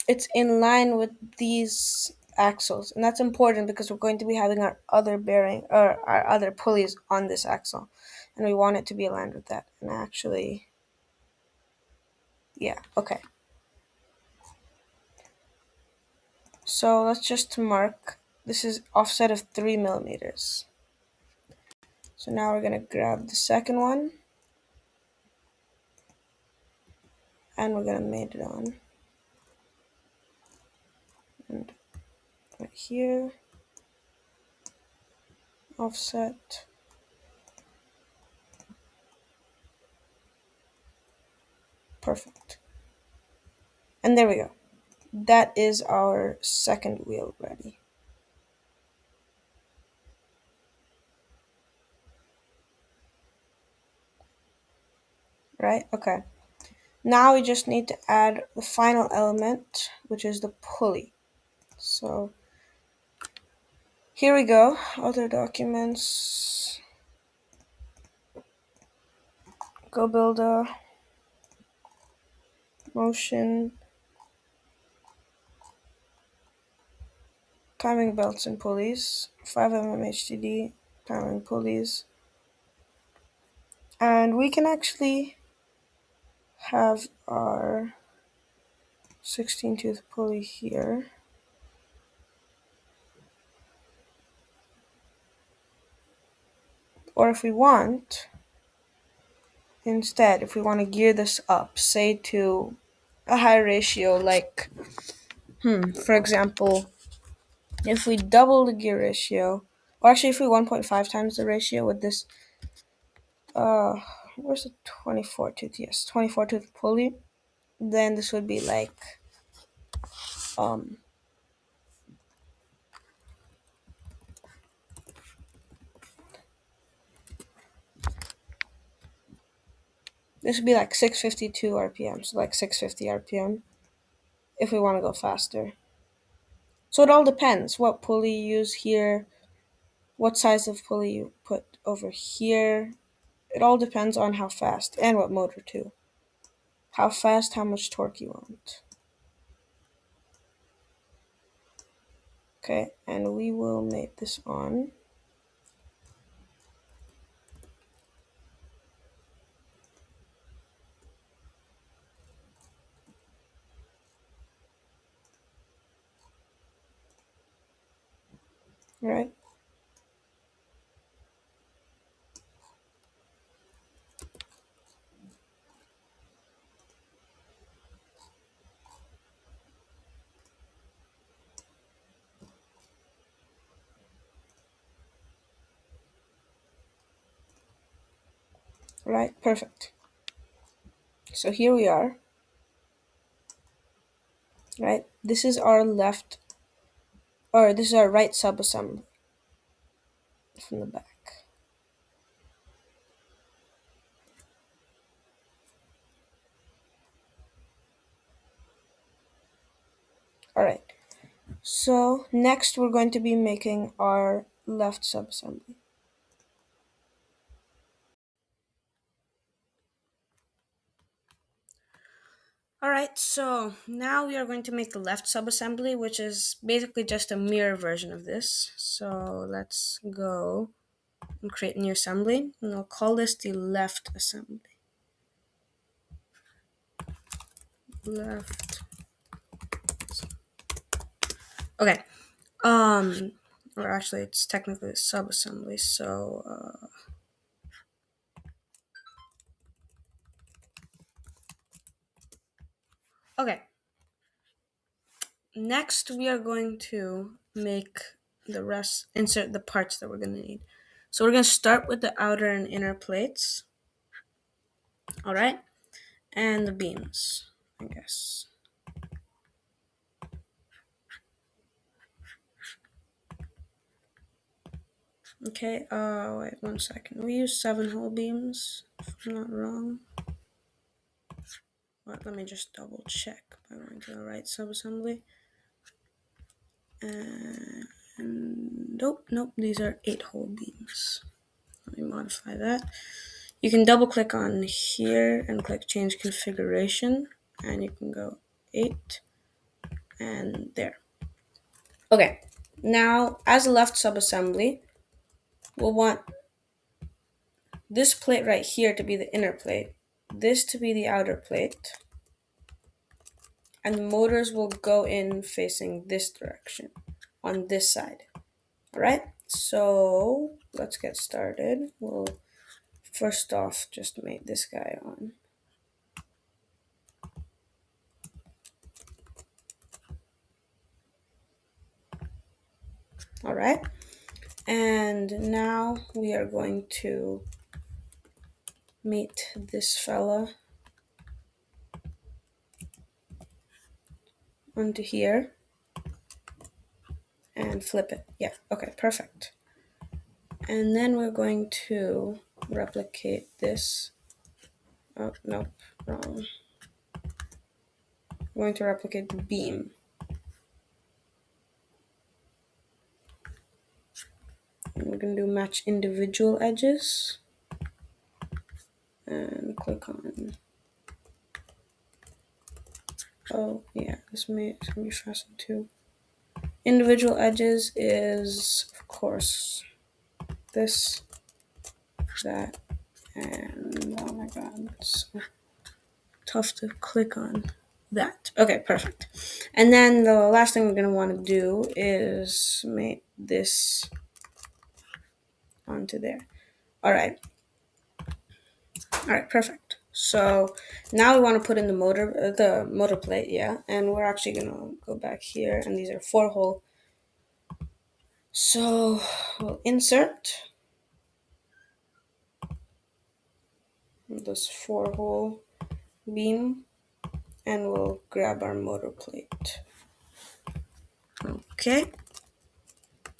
Speaker 1: it's in line with these axles. And that's important because we're going to be having our other bearing or our other pulleys on this axle. And we want it to be aligned with that. And actually, yeah, okay. So let's just mark, this is offset of 3 millimeters. So now we're going to grab the second one and we're going to mate it on. And right here, offset. Perfect. And there we go. That is our second wheel ready. Right? Okay. Now we just need to add the final element, which is the pulley. So here we go. Other documents. Go build a motion, timing belts and pulleys, 5 mm HDD, timing pulleys. And we can actually have our 16 tooth pulley here. Or if we want, instead, if we want to gear this up, say to a high ratio, like, for example, if we double the gear ratio, or actually if we 1.5 times the ratio with this, where's the 24 tooth? Yes, 24 tooth pulley, then this would be like, this would be like 652 RPM, so like 650 RPM if we want to go faster. So it all depends what pulley you use here, what size of pulley you put over here. It all depends on how fast and what motor too. How fast, how much torque you want. Okay, and we will mate this on. Right? Right? Perfect. So here we are. Right? This is our left, or this is our right subassembly from the back. Alright. So next we're going to be making our left subassembly. Alright, so now we are going to make the left subassembly, which is basically just a mirror version of this. So let's go and create a new assembly, and I'll call this the left assembly. Left. Okay. Or actually, it's technically a subassembly, so okay. Next, we are going to make the rest, insert the parts that we're going to need. So we're going to start with the outer and inner plates. All right. And the beams, I guess. Okay, wait 1 second. We use 7-hole beams, if I'm not wrong. Well, let me just double check by going to the right subassembly. And nope, these are 8-hole beams. Let me modify that. You can double click on here and click change configuration, and you can go 8 and there. Okay, now as a left subassembly, we'll want this plate right here to be the inner plate, this to be the outer plate, and the motors will go in facing this direction on this side. All right, so let's get started. We'll first off just mate this guy on. All right, and now we are going to mate this fella onto here and flip it. Yeah, okay, perfect. And then we're going to replicate this. Oh, nope, wrong. We're going to replicate the beam. And we're going to do match individual edges. And click on, oh yeah, this may be fastened too. Individual edges is, of course, this, that, and oh my god, it's so tough to click on that. Okay, perfect. And then the last thing we're going to want to do is make this onto there. All right, perfect. So now we want to put in the motor plate, yeah, and we're actually going to go back here, and these are 4-hole. So we'll insert this 4-hole beam, and we'll grab our motor plate. Okay.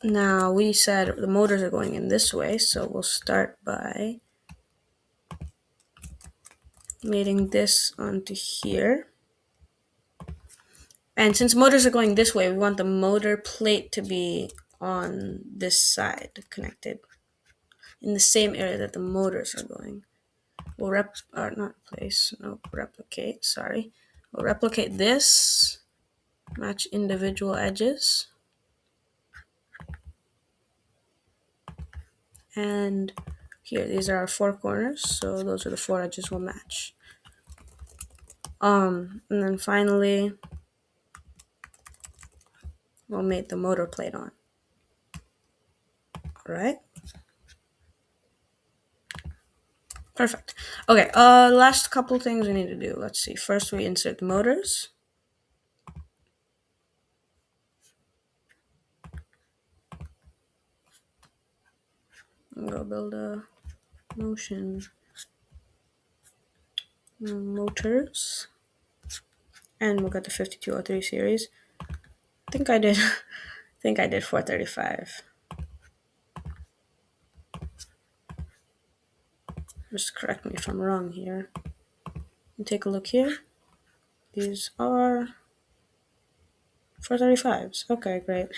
Speaker 1: Now we said the motors are going in this way, so we'll start by mating this onto here. And since motors are going this way, we want the motor plate to be on this side, connected in the same area that the motors are going. We'll replicate, sorry. We'll replicate this, match individual edges. And here, these are our 4 corners, so those are the 4 edges we'll match. And then finally, we'll mate the motor plate on. All right. Perfect. Okay, last couple things we need to do. Let's see. First, we insert the motors. I'm gonna build a motion motors. And we'll get the 5203 series. I think I did 435. Just correct me if I'm wrong here. And take a look here. These are 435s. Okay, great.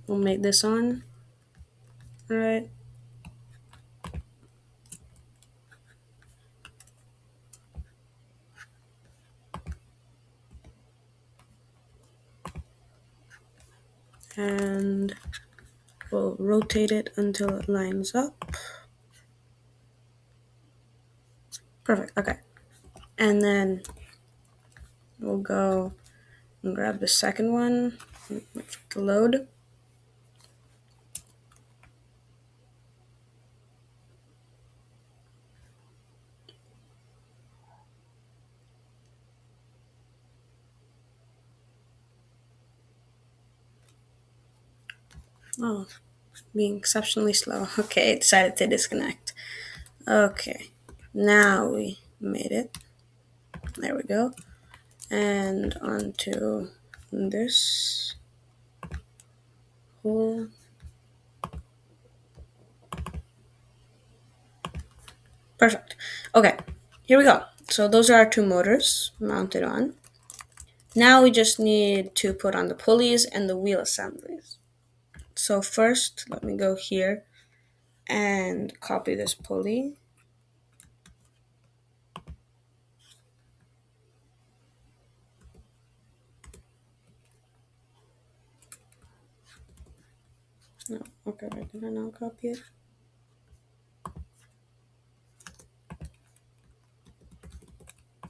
Speaker 1: We'll make this on. All right. And we'll rotate it until it lines up. Perfect. Okay. And then we'll go and grab the second one, wait for it to load. Oh, being exceptionally slow. Okay, it decided to disconnect. Okay, now we made it. There we go. And onto this hole. Perfect. Okay, here we go. So those are our two motors mounted on. Now we just need to put on the pulleys and the wheel assemblies. So first, let me go here and copy this pulley. No, okay, right, did I not copy it?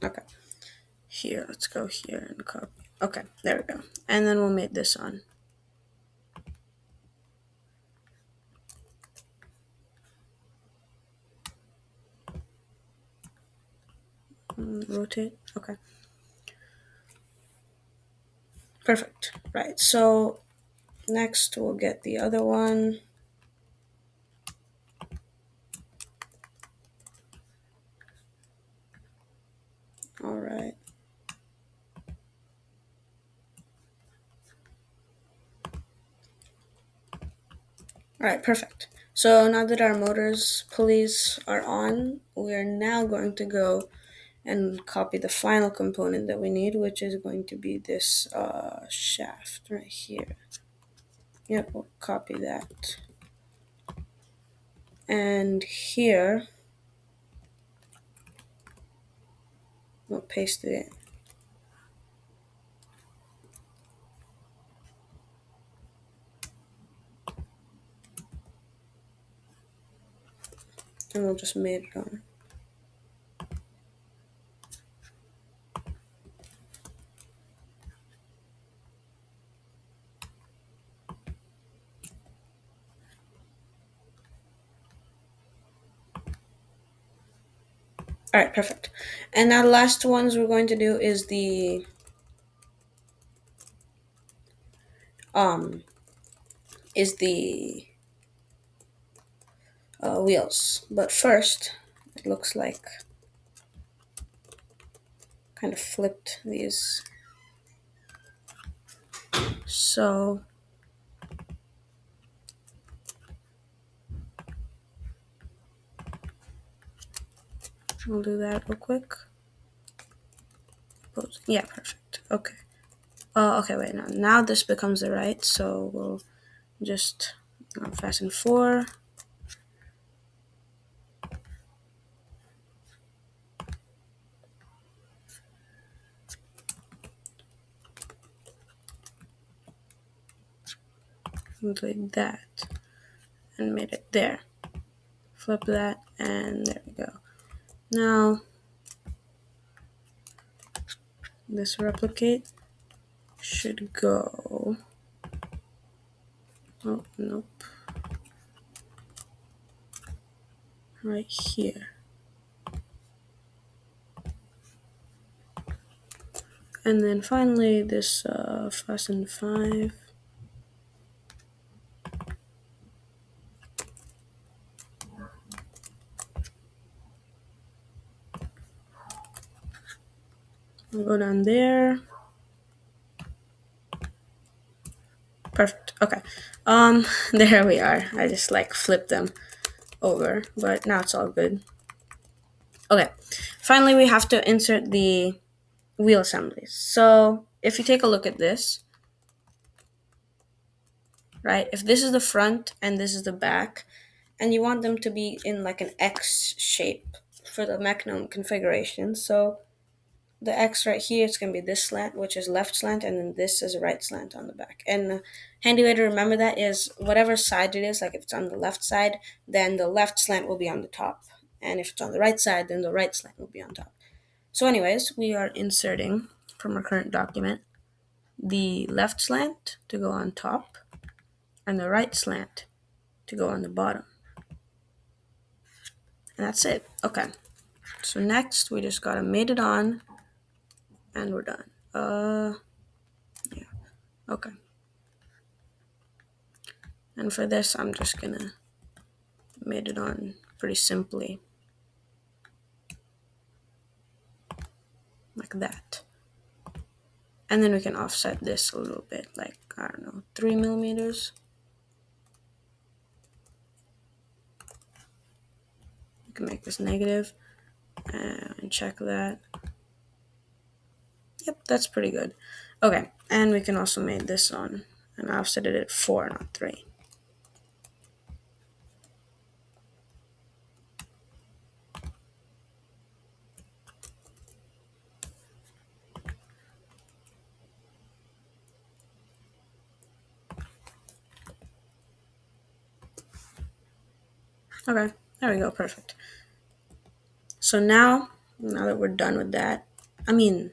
Speaker 1: Okay, here, let's go here and copy. Okay, there we go. And then we'll make this on. Rotate, okay. Perfect, right, so next we'll get the other one. All right. All right, perfect. So now that our motors pulleys are on, we're now going to go and copy the final component that we need, which is going to be this shaft right here. Yep, we'll copy that. And here, we'll paste it in. And we'll just mate it on. All right, perfect. And now the last ones we're going to do is the um is the wheels. But first, it looks like kind of flipped these. So we'll do that real quick. Yeah, perfect. Okay. Okay, wait, now this becomes the right, so we'll just fasten 4. Like that. And made it there. Flip that, and there we go. Now, this replicate should go. Oh, nope. Right here. And then finally, this fasten 5. We'll go down there. Perfect. Okay. There we are. I just like flipped them over, but now it's all good. Okay. Finally, we have to insert the wheel assemblies. So if you take a look at this, right, if this is the front and this is the back, and you want them to be in like an X shape for the mechanism configuration. So the X right here, it's going to be this slant, which is left slant, and then this is right slant on the back. And the handy way to remember that is whatever side it is, like if it's on the left side, then the left slant will be on the top. And if it's on the right side, then the right slant will be on top. So anyways, we are inserting from our current document the left slant to go on top and the right slant to go on the bottom. And that's it. Okay. So next we just gotta mate it on and we're done. Yeah. Okay. And for this I'm just gonna mate it on pretty simply. Like that. And then we can offset this a little bit, like I don't know, 3 millimeters. Like can make this negative and check that. Yep, that's pretty good. Okay, and we can also make this on, and I'll set it at 4, not 3. Okay, there we go, perfect. So now that we're done with that, I mean,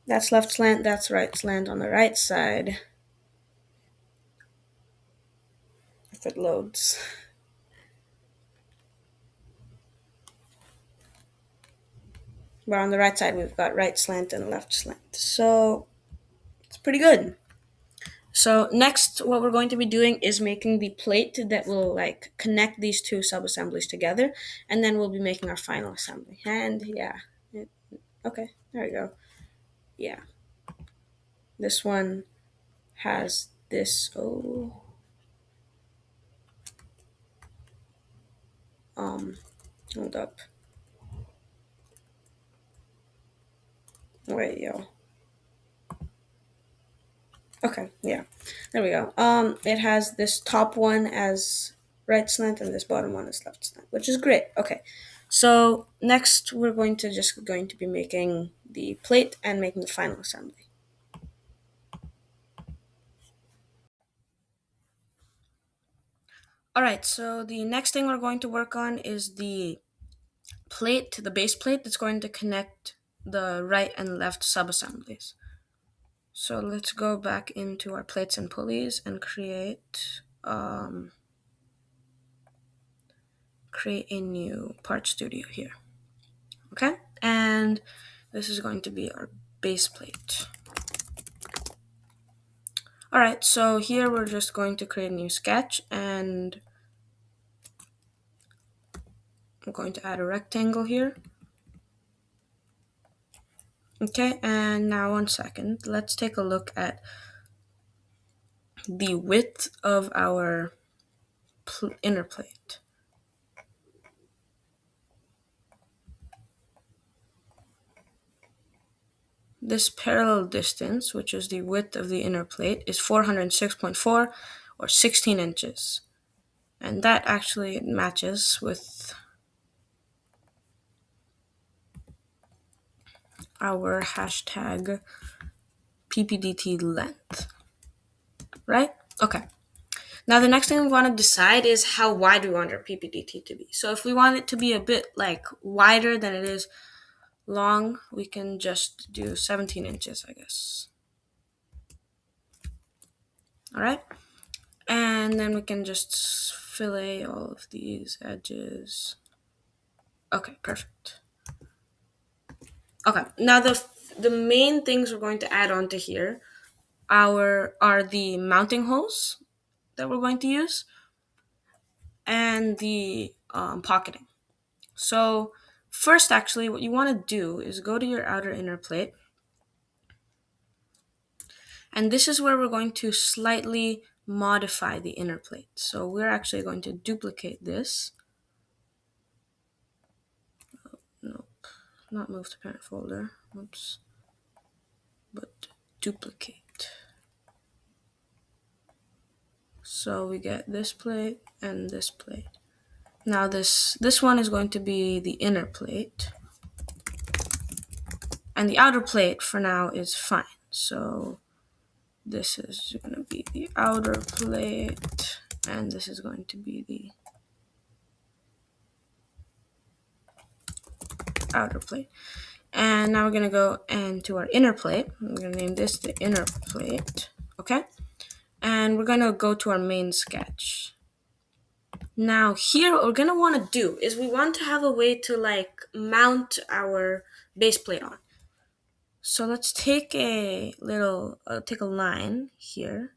Speaker 1: that's left slant, that's right slant on the right side, if it loads. But on the right side, we've got right slant and left slant. So it's pretty good. So next, what we're going to be doing is making the plate that will like connect these two sub-assemblies together, and then we'll be making our final assembly. And yeah, okay, there we go. Yeah, this one has this. Oh, hold up. Wait, yo. Okay, yeah, there we go. It has this top one as right slant and this bottom one is left slant, which is great. Okay, so next we're going to be making the plate and making the final assembly. All right, so the next thing we're going to work on is the plate, the base plate that's going to connect the right and left sub-assemblies. So let's go back into our plates and pulleys and create a new part studio here. Okay, and this is going to be our base plate. All right, so here we're just going to create a new sketch, and I'm going to add a rectangle here. Okay, and now 1 second, let's take a look at the width of our inner plate. This parallel distance, which is the width of the inner plate, is 406.4 or 16 inches. And that actually matches with our hashtag PPDT length, right? Okay. Now the next thing we want to decide is how wide we want our PPDT to be. So if we want it to be a bit like wider than it is long, we can just do 17 inches, I guess. All right. And then we can just fillet all of these edges. Okay, perfect. Okay, now the main things we're going to add onto here are the mounting holes that we're going to use and the pocketing. So first, actually, what you want to do is go to your outer inner plate, and this is where we're going to slightly modify the inner plate. So we're actually going to duplicate this. Nope, not move to parent folder. Oops. But duplicate. So we get this plate and this plate. Now this one is going to be the inner plate. And the outer plate for now is fine. So this is going to be the outer plate, and this is going to be the outer plate. And now we're going to go into our inner plate. We're going to name this the inner plate, okay? And we're going to go to our main sketch. Now here, what we're going to want to do is we want to have a way to like mount our base plate on. So let's take a line here.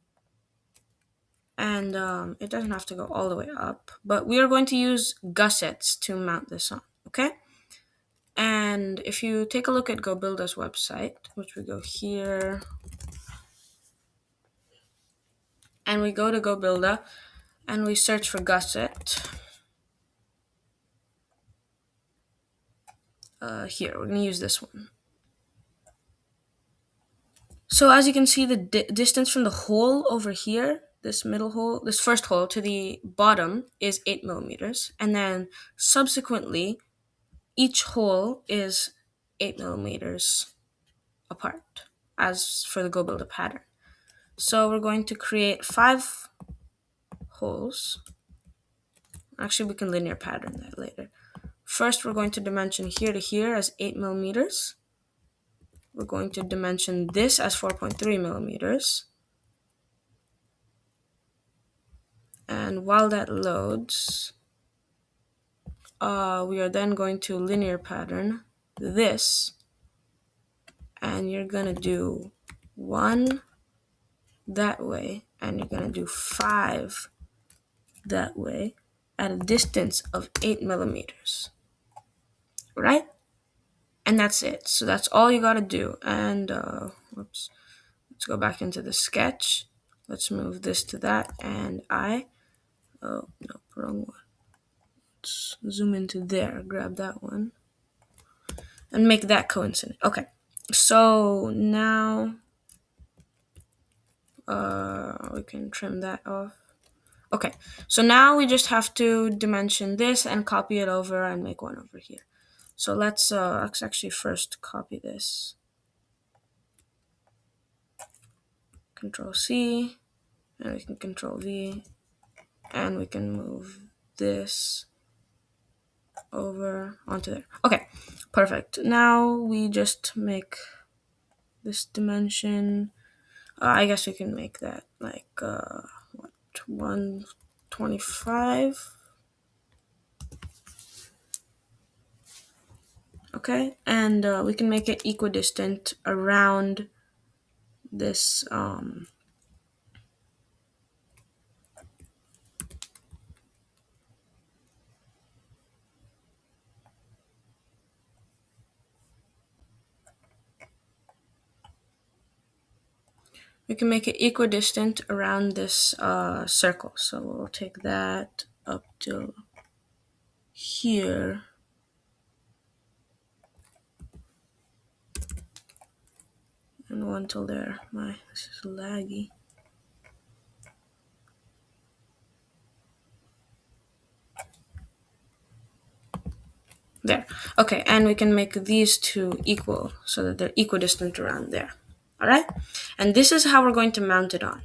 Speaker 1: And it doesn't have to go all the way up, but we are going to use gussets to mount this on, okay? And if you take a look at GoBuilda's website, which we go here, and we go to GoBuilda, and we search for gusset, Here, we're going to use this one. So as you can see, the distance from the hole over here, this middle hole, this first hole to the bottom is 8 millimeters. And then subsequently, each hole is 8 millimeters apart, as for the Go Build a pattern. So we're going to create 5 holes. Actually, we can linear pattern that later. First, we're going to dimension here to here as 8 millimeters. We're going to dimension this as 4.3 millimeters. And while that loads, we are then going to linear pattern this. And you're going to do 1 that way, and you're going to do 5 that way at a distance of 8 millimeters. Right? And that's it. So that's all you got to do. And, whoops. Let's go back into the sketch. Let's move this to that. And oh, no, wrong one. Let's zoom into there. Grab that one. And make that coincident. Okay. So now we can trim that off. Okay. So now we just have to dimension this and copy it over and make one over here. So let's actually first copy this. Control C. And we can Control V. And we can move this over onto there. Okay, perfect. Now we just make this dimension. I guess we can make that like 125. Okay, and we can make it equidistant around this. We can make it equidistant around this circle. So we'll take that up till here. And one till there. This is laggy. There. Okay, and we can make these two equal so that they're equidistant around there. All right? And this is how we're going to mount it on.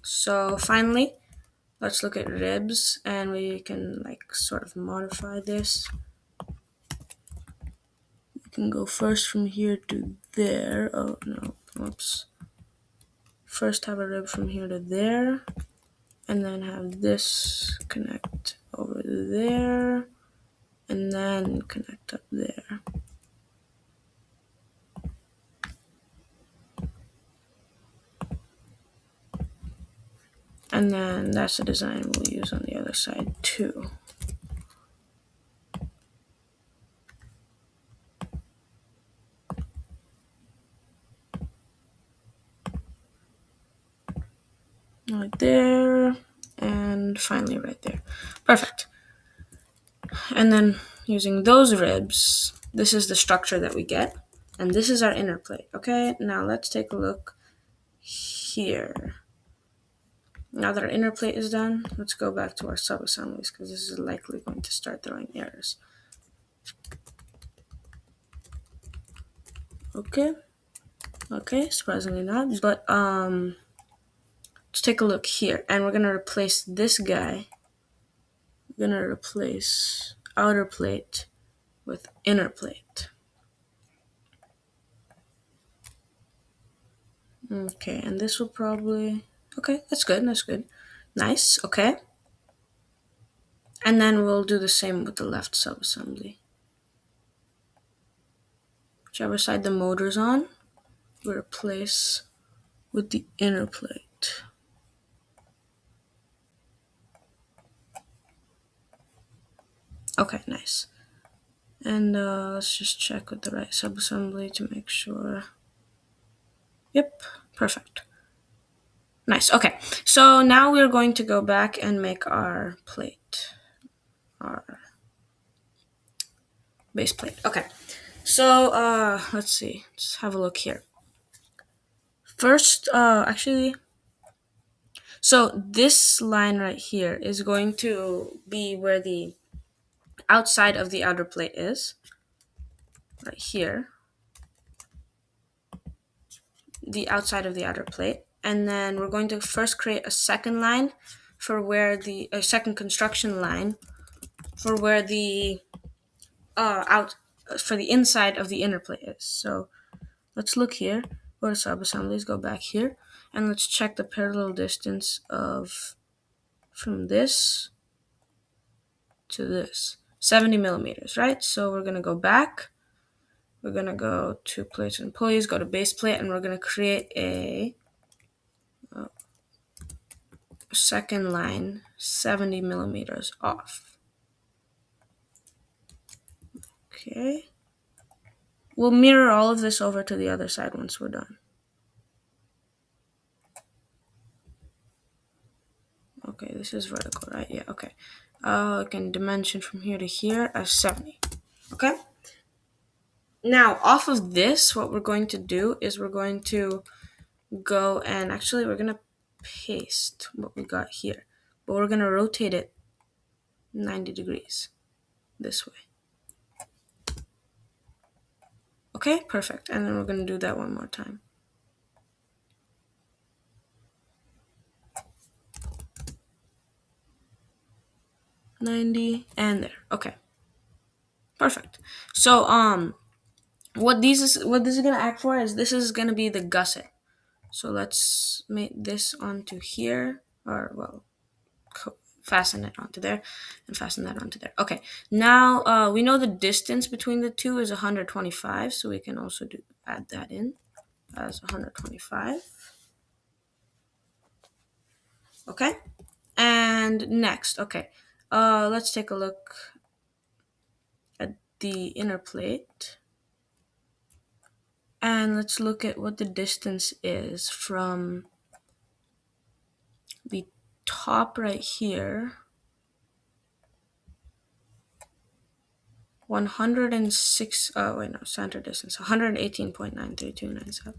Speaker 1: So finally, let's look at ribs, and we can like sort of modify this. We can go first from here to there. Oh no, whoops. First have a rib from here to there, and then have this connect over there, and then connect up there. And then that's the design we'll use on the other side too. Right there, and finally right there. Perfect. And then using those ribs, this is the structure that we get. And this is our inner plate. Okay, now let's take a look here. Now that our inner plate is done, let's go back to our sub-assemblies because this is likely going to start throwing errors. Okay, surprisingly not, but let's take a look here, and we're gonna replace this guy. We're gonna replace outer plate with inner plate. Okay, and this will probably, okay, that's good, Nice, okay. And then we'll do the same with the left subassembly. Whichever side the motor's on, we replace with the inner plate. Okay, nice. And let's just check with the right subassembly to make sure. Yep, perfect. Nice, okay. So now we're going to go back and make our plate. base plate. Okay. So let's see. Let's have a look here. First, actually, so this line right here is going to be where the outside of the outer plate is. Right here. The outside of the outer plate. And then we're going to first create a second line for where the a second construction line for where the out for the inside of the inner plate is. So let's look here. Go to sub-assemblies, go back here, and let's check the parallel distance of from this to this. 70 millimeters, right? So we're gonna go back. We're gonna go to plates and pulleys, go to base plate, and we're gonna create a second line 70 millimeters off. Okay. We'll mirror all of this over to the other side once we're done. Okay, this is vertical, right? Yeah, okay. I can dimension from here to here as 70. Okay? Now, off of this, what we're going to do is we're going to go and actually we're going to paste what we got here. But we're going to rotate it 90 degrees this way. Okay, perfect. And then we're going to do that one more time. $90 and there. Okay. Perfect. So what this is gonna act for is this is gonna be the gusset. So let's make this onto here, or well, fasten it onto there, and fasten that onto there. Okay. Now we know the distance between the two is 125, so we can also add that in as 125. Okay. And next, okay, let's take a look at the inner plate. And let's look at what the distance is from the top right here. 106, oh wait, no, center distance, 118.93297. So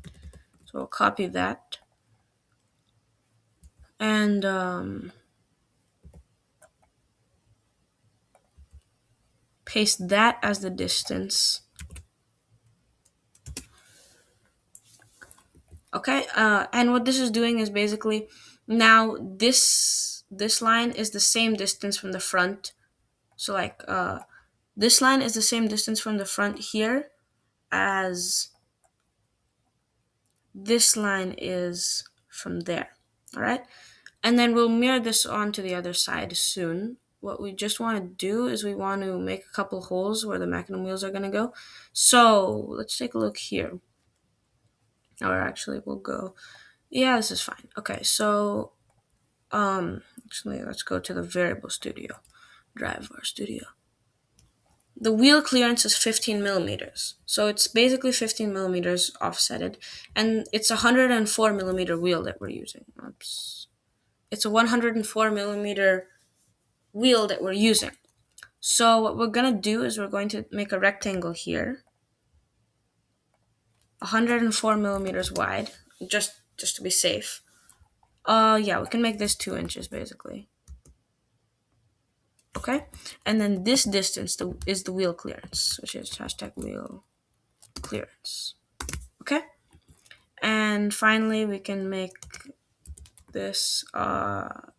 Speaker 1: we'll copy that. And paste that as the distance. Okay, and what this is doing is basically now this line is the same distance from the front. So like this line is the same distance from the front here as this line is from there. All right, and then we'll mirror this onto the other side soon. What we just want to do is we want to make a couple holes where the mechanism wheels are going to go. So let's take a look here. Or actually we'll go, yeah, this is fine. Okay, so actually let's go to the variable studio, driver studio. The wheel clearance is 15 millimeters. So it's basically 15 millimeters offsetted, and it's a 104 millimeter wheel that we're using. Oops. It's a 104 millimeter wheel that we're using. So what we're going to do is we're going to make a rectangle here, 104 millimeters wide, just to be safe. Yeah, we can make this 2 inches basically. Okay, and then this distance is the wheel clearance, which is hashtag wheel clearance. Okay, and finally we can make this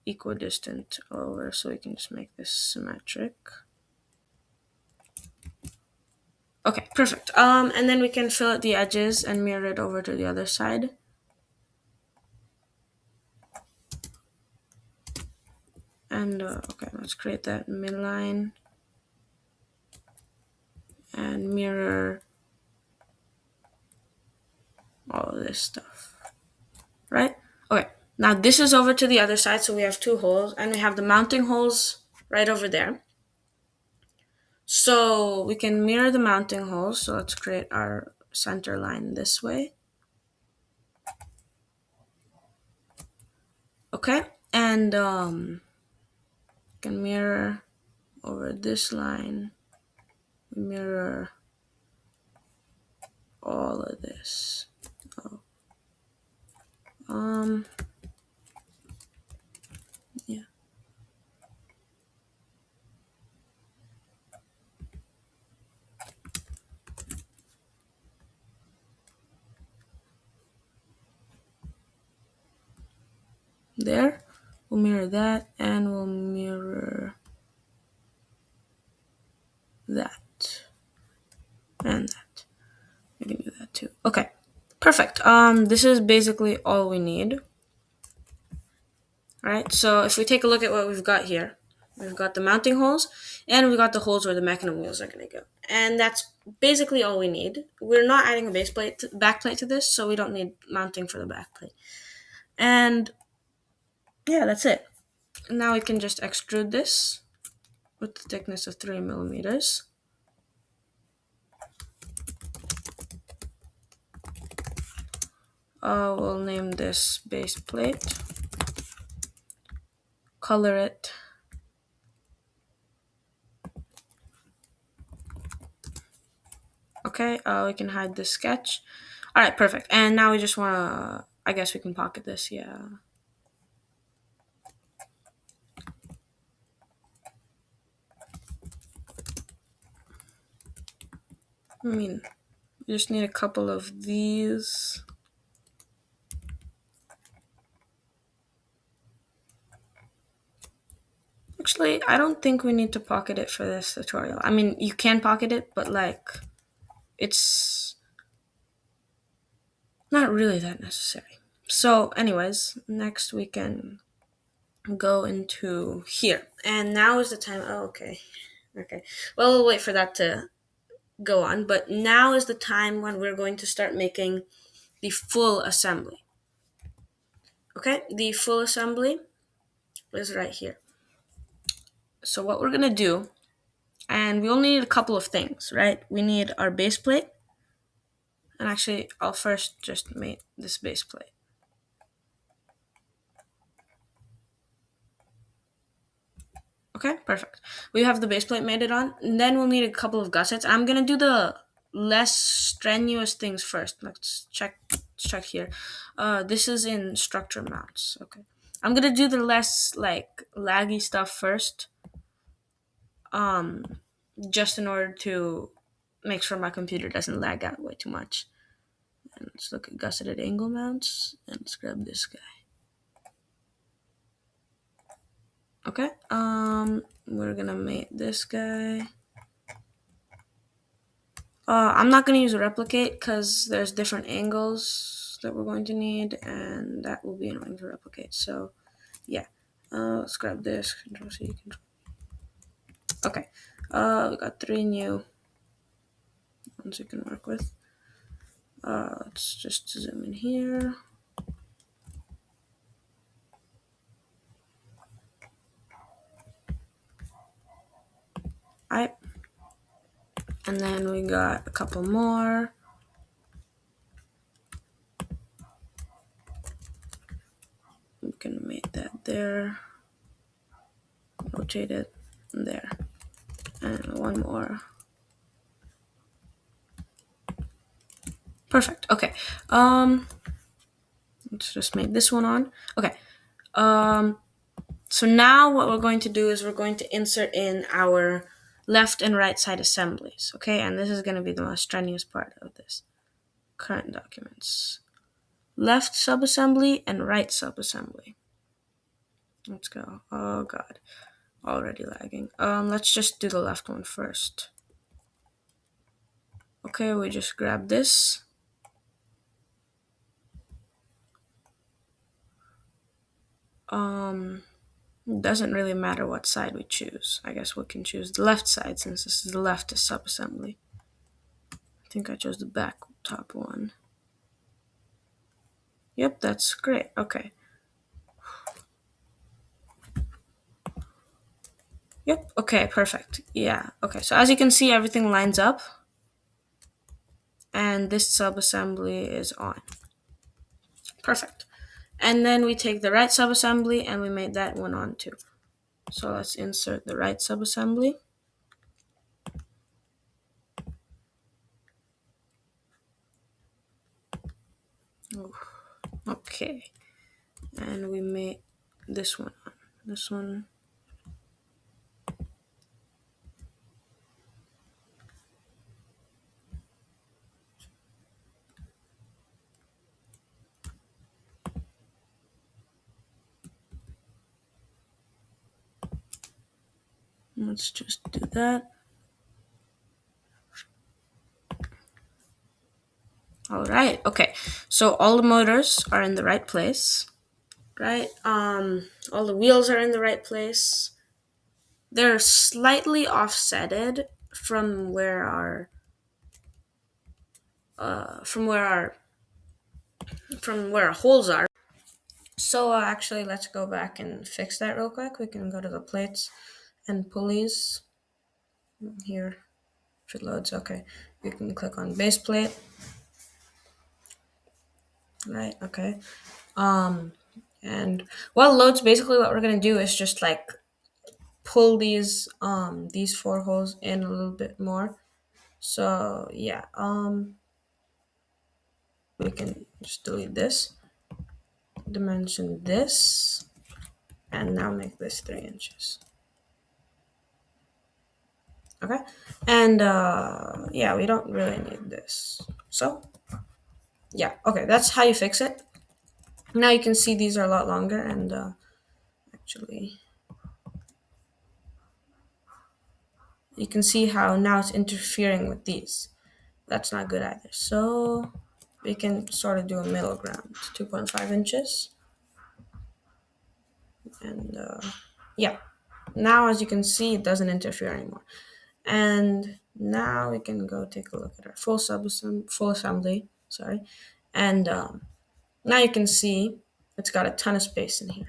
Speaker 1: equidistant over, so we can just make this symmetric. Okay, perfect. And then we can fill out the edges and mirror it over to the other side. And okay, let's create that midline and mirror all of this stuff, right? Okay, now this is over to the other side, so we have 2 holes, and we have the mounting holes right over there. So we can mirror the mounting holes, so let's create our center line this way. Okay, and can mirror over this line mirror all of this. Oh. Yeah. There. We'll mirror that, and we'll mirror that, and that. We can do that too. Okay, perfect. This is basically all we need. All right, so if we take a look at what we've got here, we've got the mounting holes, and we've got the holes where the mechanism wheels are going to go. And that's basically all we need. We're not adding a backplate to this, so we don't need mounting for the backplate. And yeah, that's it. Now we can just extrude this with the thickness of 3 millimeters. We'll name this base plate. Color it. Okay, we can hide this sketch. All right, perfect. And now we just want to, I guess we can pocket this, yeah. I mean, we just need a couple of these. Actually, I don't think we need to pocket it for this tutorial. I mean, you can pocket it, but like, it's not really that necessary. So anyways, next we can go into here. And now is the time. Oh, okay. Okay. Well, we'll wait for that to go on. But now is the time when we're going to start making the full assembly. Okay, the full assembly is right here. So what we're going to do, and we only need a couple of things, right? We need our base plate. And actually, I'll first just make this base plate. Okay, perfect. We have the base plate made it on. And then we'll need a couple of gussets. I'm going to do the less strenuous things first. Let's check here. This is in structure mounts. Okay. I'm going to do the less like laggy stuff first. Just in order to make sure my computer doesn't lag out way too much. And let's look at gusseted angle mounts and let's grab this guy. Okay, we're gonna make this guy. I'm not gonna use a replicate because there's different angles that we're going to need, and that will be annoying to replicate. So, yeah, let's grab this. Control C, Control. Okay, we got 3 new ones we can work with. Let's just zoom in here. Alright, and then we got a couple more. We can make that there, rotate it there, and one more. Perfect. Okay. Let's just make this one on. Okay. So now what we're going to do is we're going to insert in our left and right side assemblies. Okay, and this is going to be the most strenuous part of this. Current documents. Left subassembly and right subassembly. Let's go. Oh god. Already lagging. Let's just do the left one first. Okay, we just grab this. It doesn't really matter what side we choose. I guess we can choose the left side since this is the leftist subassembly. I think I chose the back top one. Yep, that's great. Okay. Yep, okay, perfect. Yeah, okay. So as you can see, everything lines up. And this subassembly is on. Perfect. And then we take the right subassembly and we make that one on too. So let's insert the right subassembly. Okay, and we made this one. This one. Let's just do that. All right. Okay. So all the motors are in the right place, right? All the wheels are in the right place. They're slightly offsetted from where our from where our holes are. So actually, let's go back and fix that real quick. We can go to the plates and pulleys here. If it loads, okay. You can click on base plate. Right. Okay. Um, and while it loads, basically what we're gonna do is just like pull these four holes in a little bit more. So yeah, we can just delete this, dimension this, and now make this 3 inches. Okay, and yeah, we don't really need this. So yeah, okay, that's how you fix it. Now you can see these are a lot longer, and actually, you can see how now it's interfering with these. That's not good either. So we can sort of do a middle ground, 2.5 inches. And yeah, now as you can see, it doesn't interfere anymore. And now we can go take a look at our full assembly. Sorry, and now you can see it's got a ton of space in here,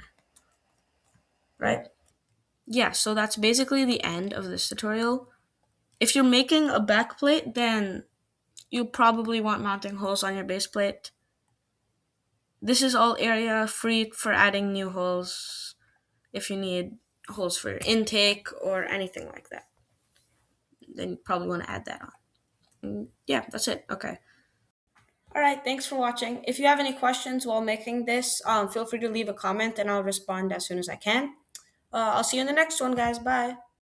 Speaker 1: right? Yeah, so that's basically the end of this tutorial. If you're making a back plate, then you probably want mounting holes on your base plate. This is all area free for adding new holes if you need holes for your intake or anything like that. Then you probably want to add that on. Yeah, that's it. Okay. All right. Thanks for watching. If you have any questions while making this, feel free to leave a comment and I'll respond as soon as I can. I'll see you in the next one, guys. Bye.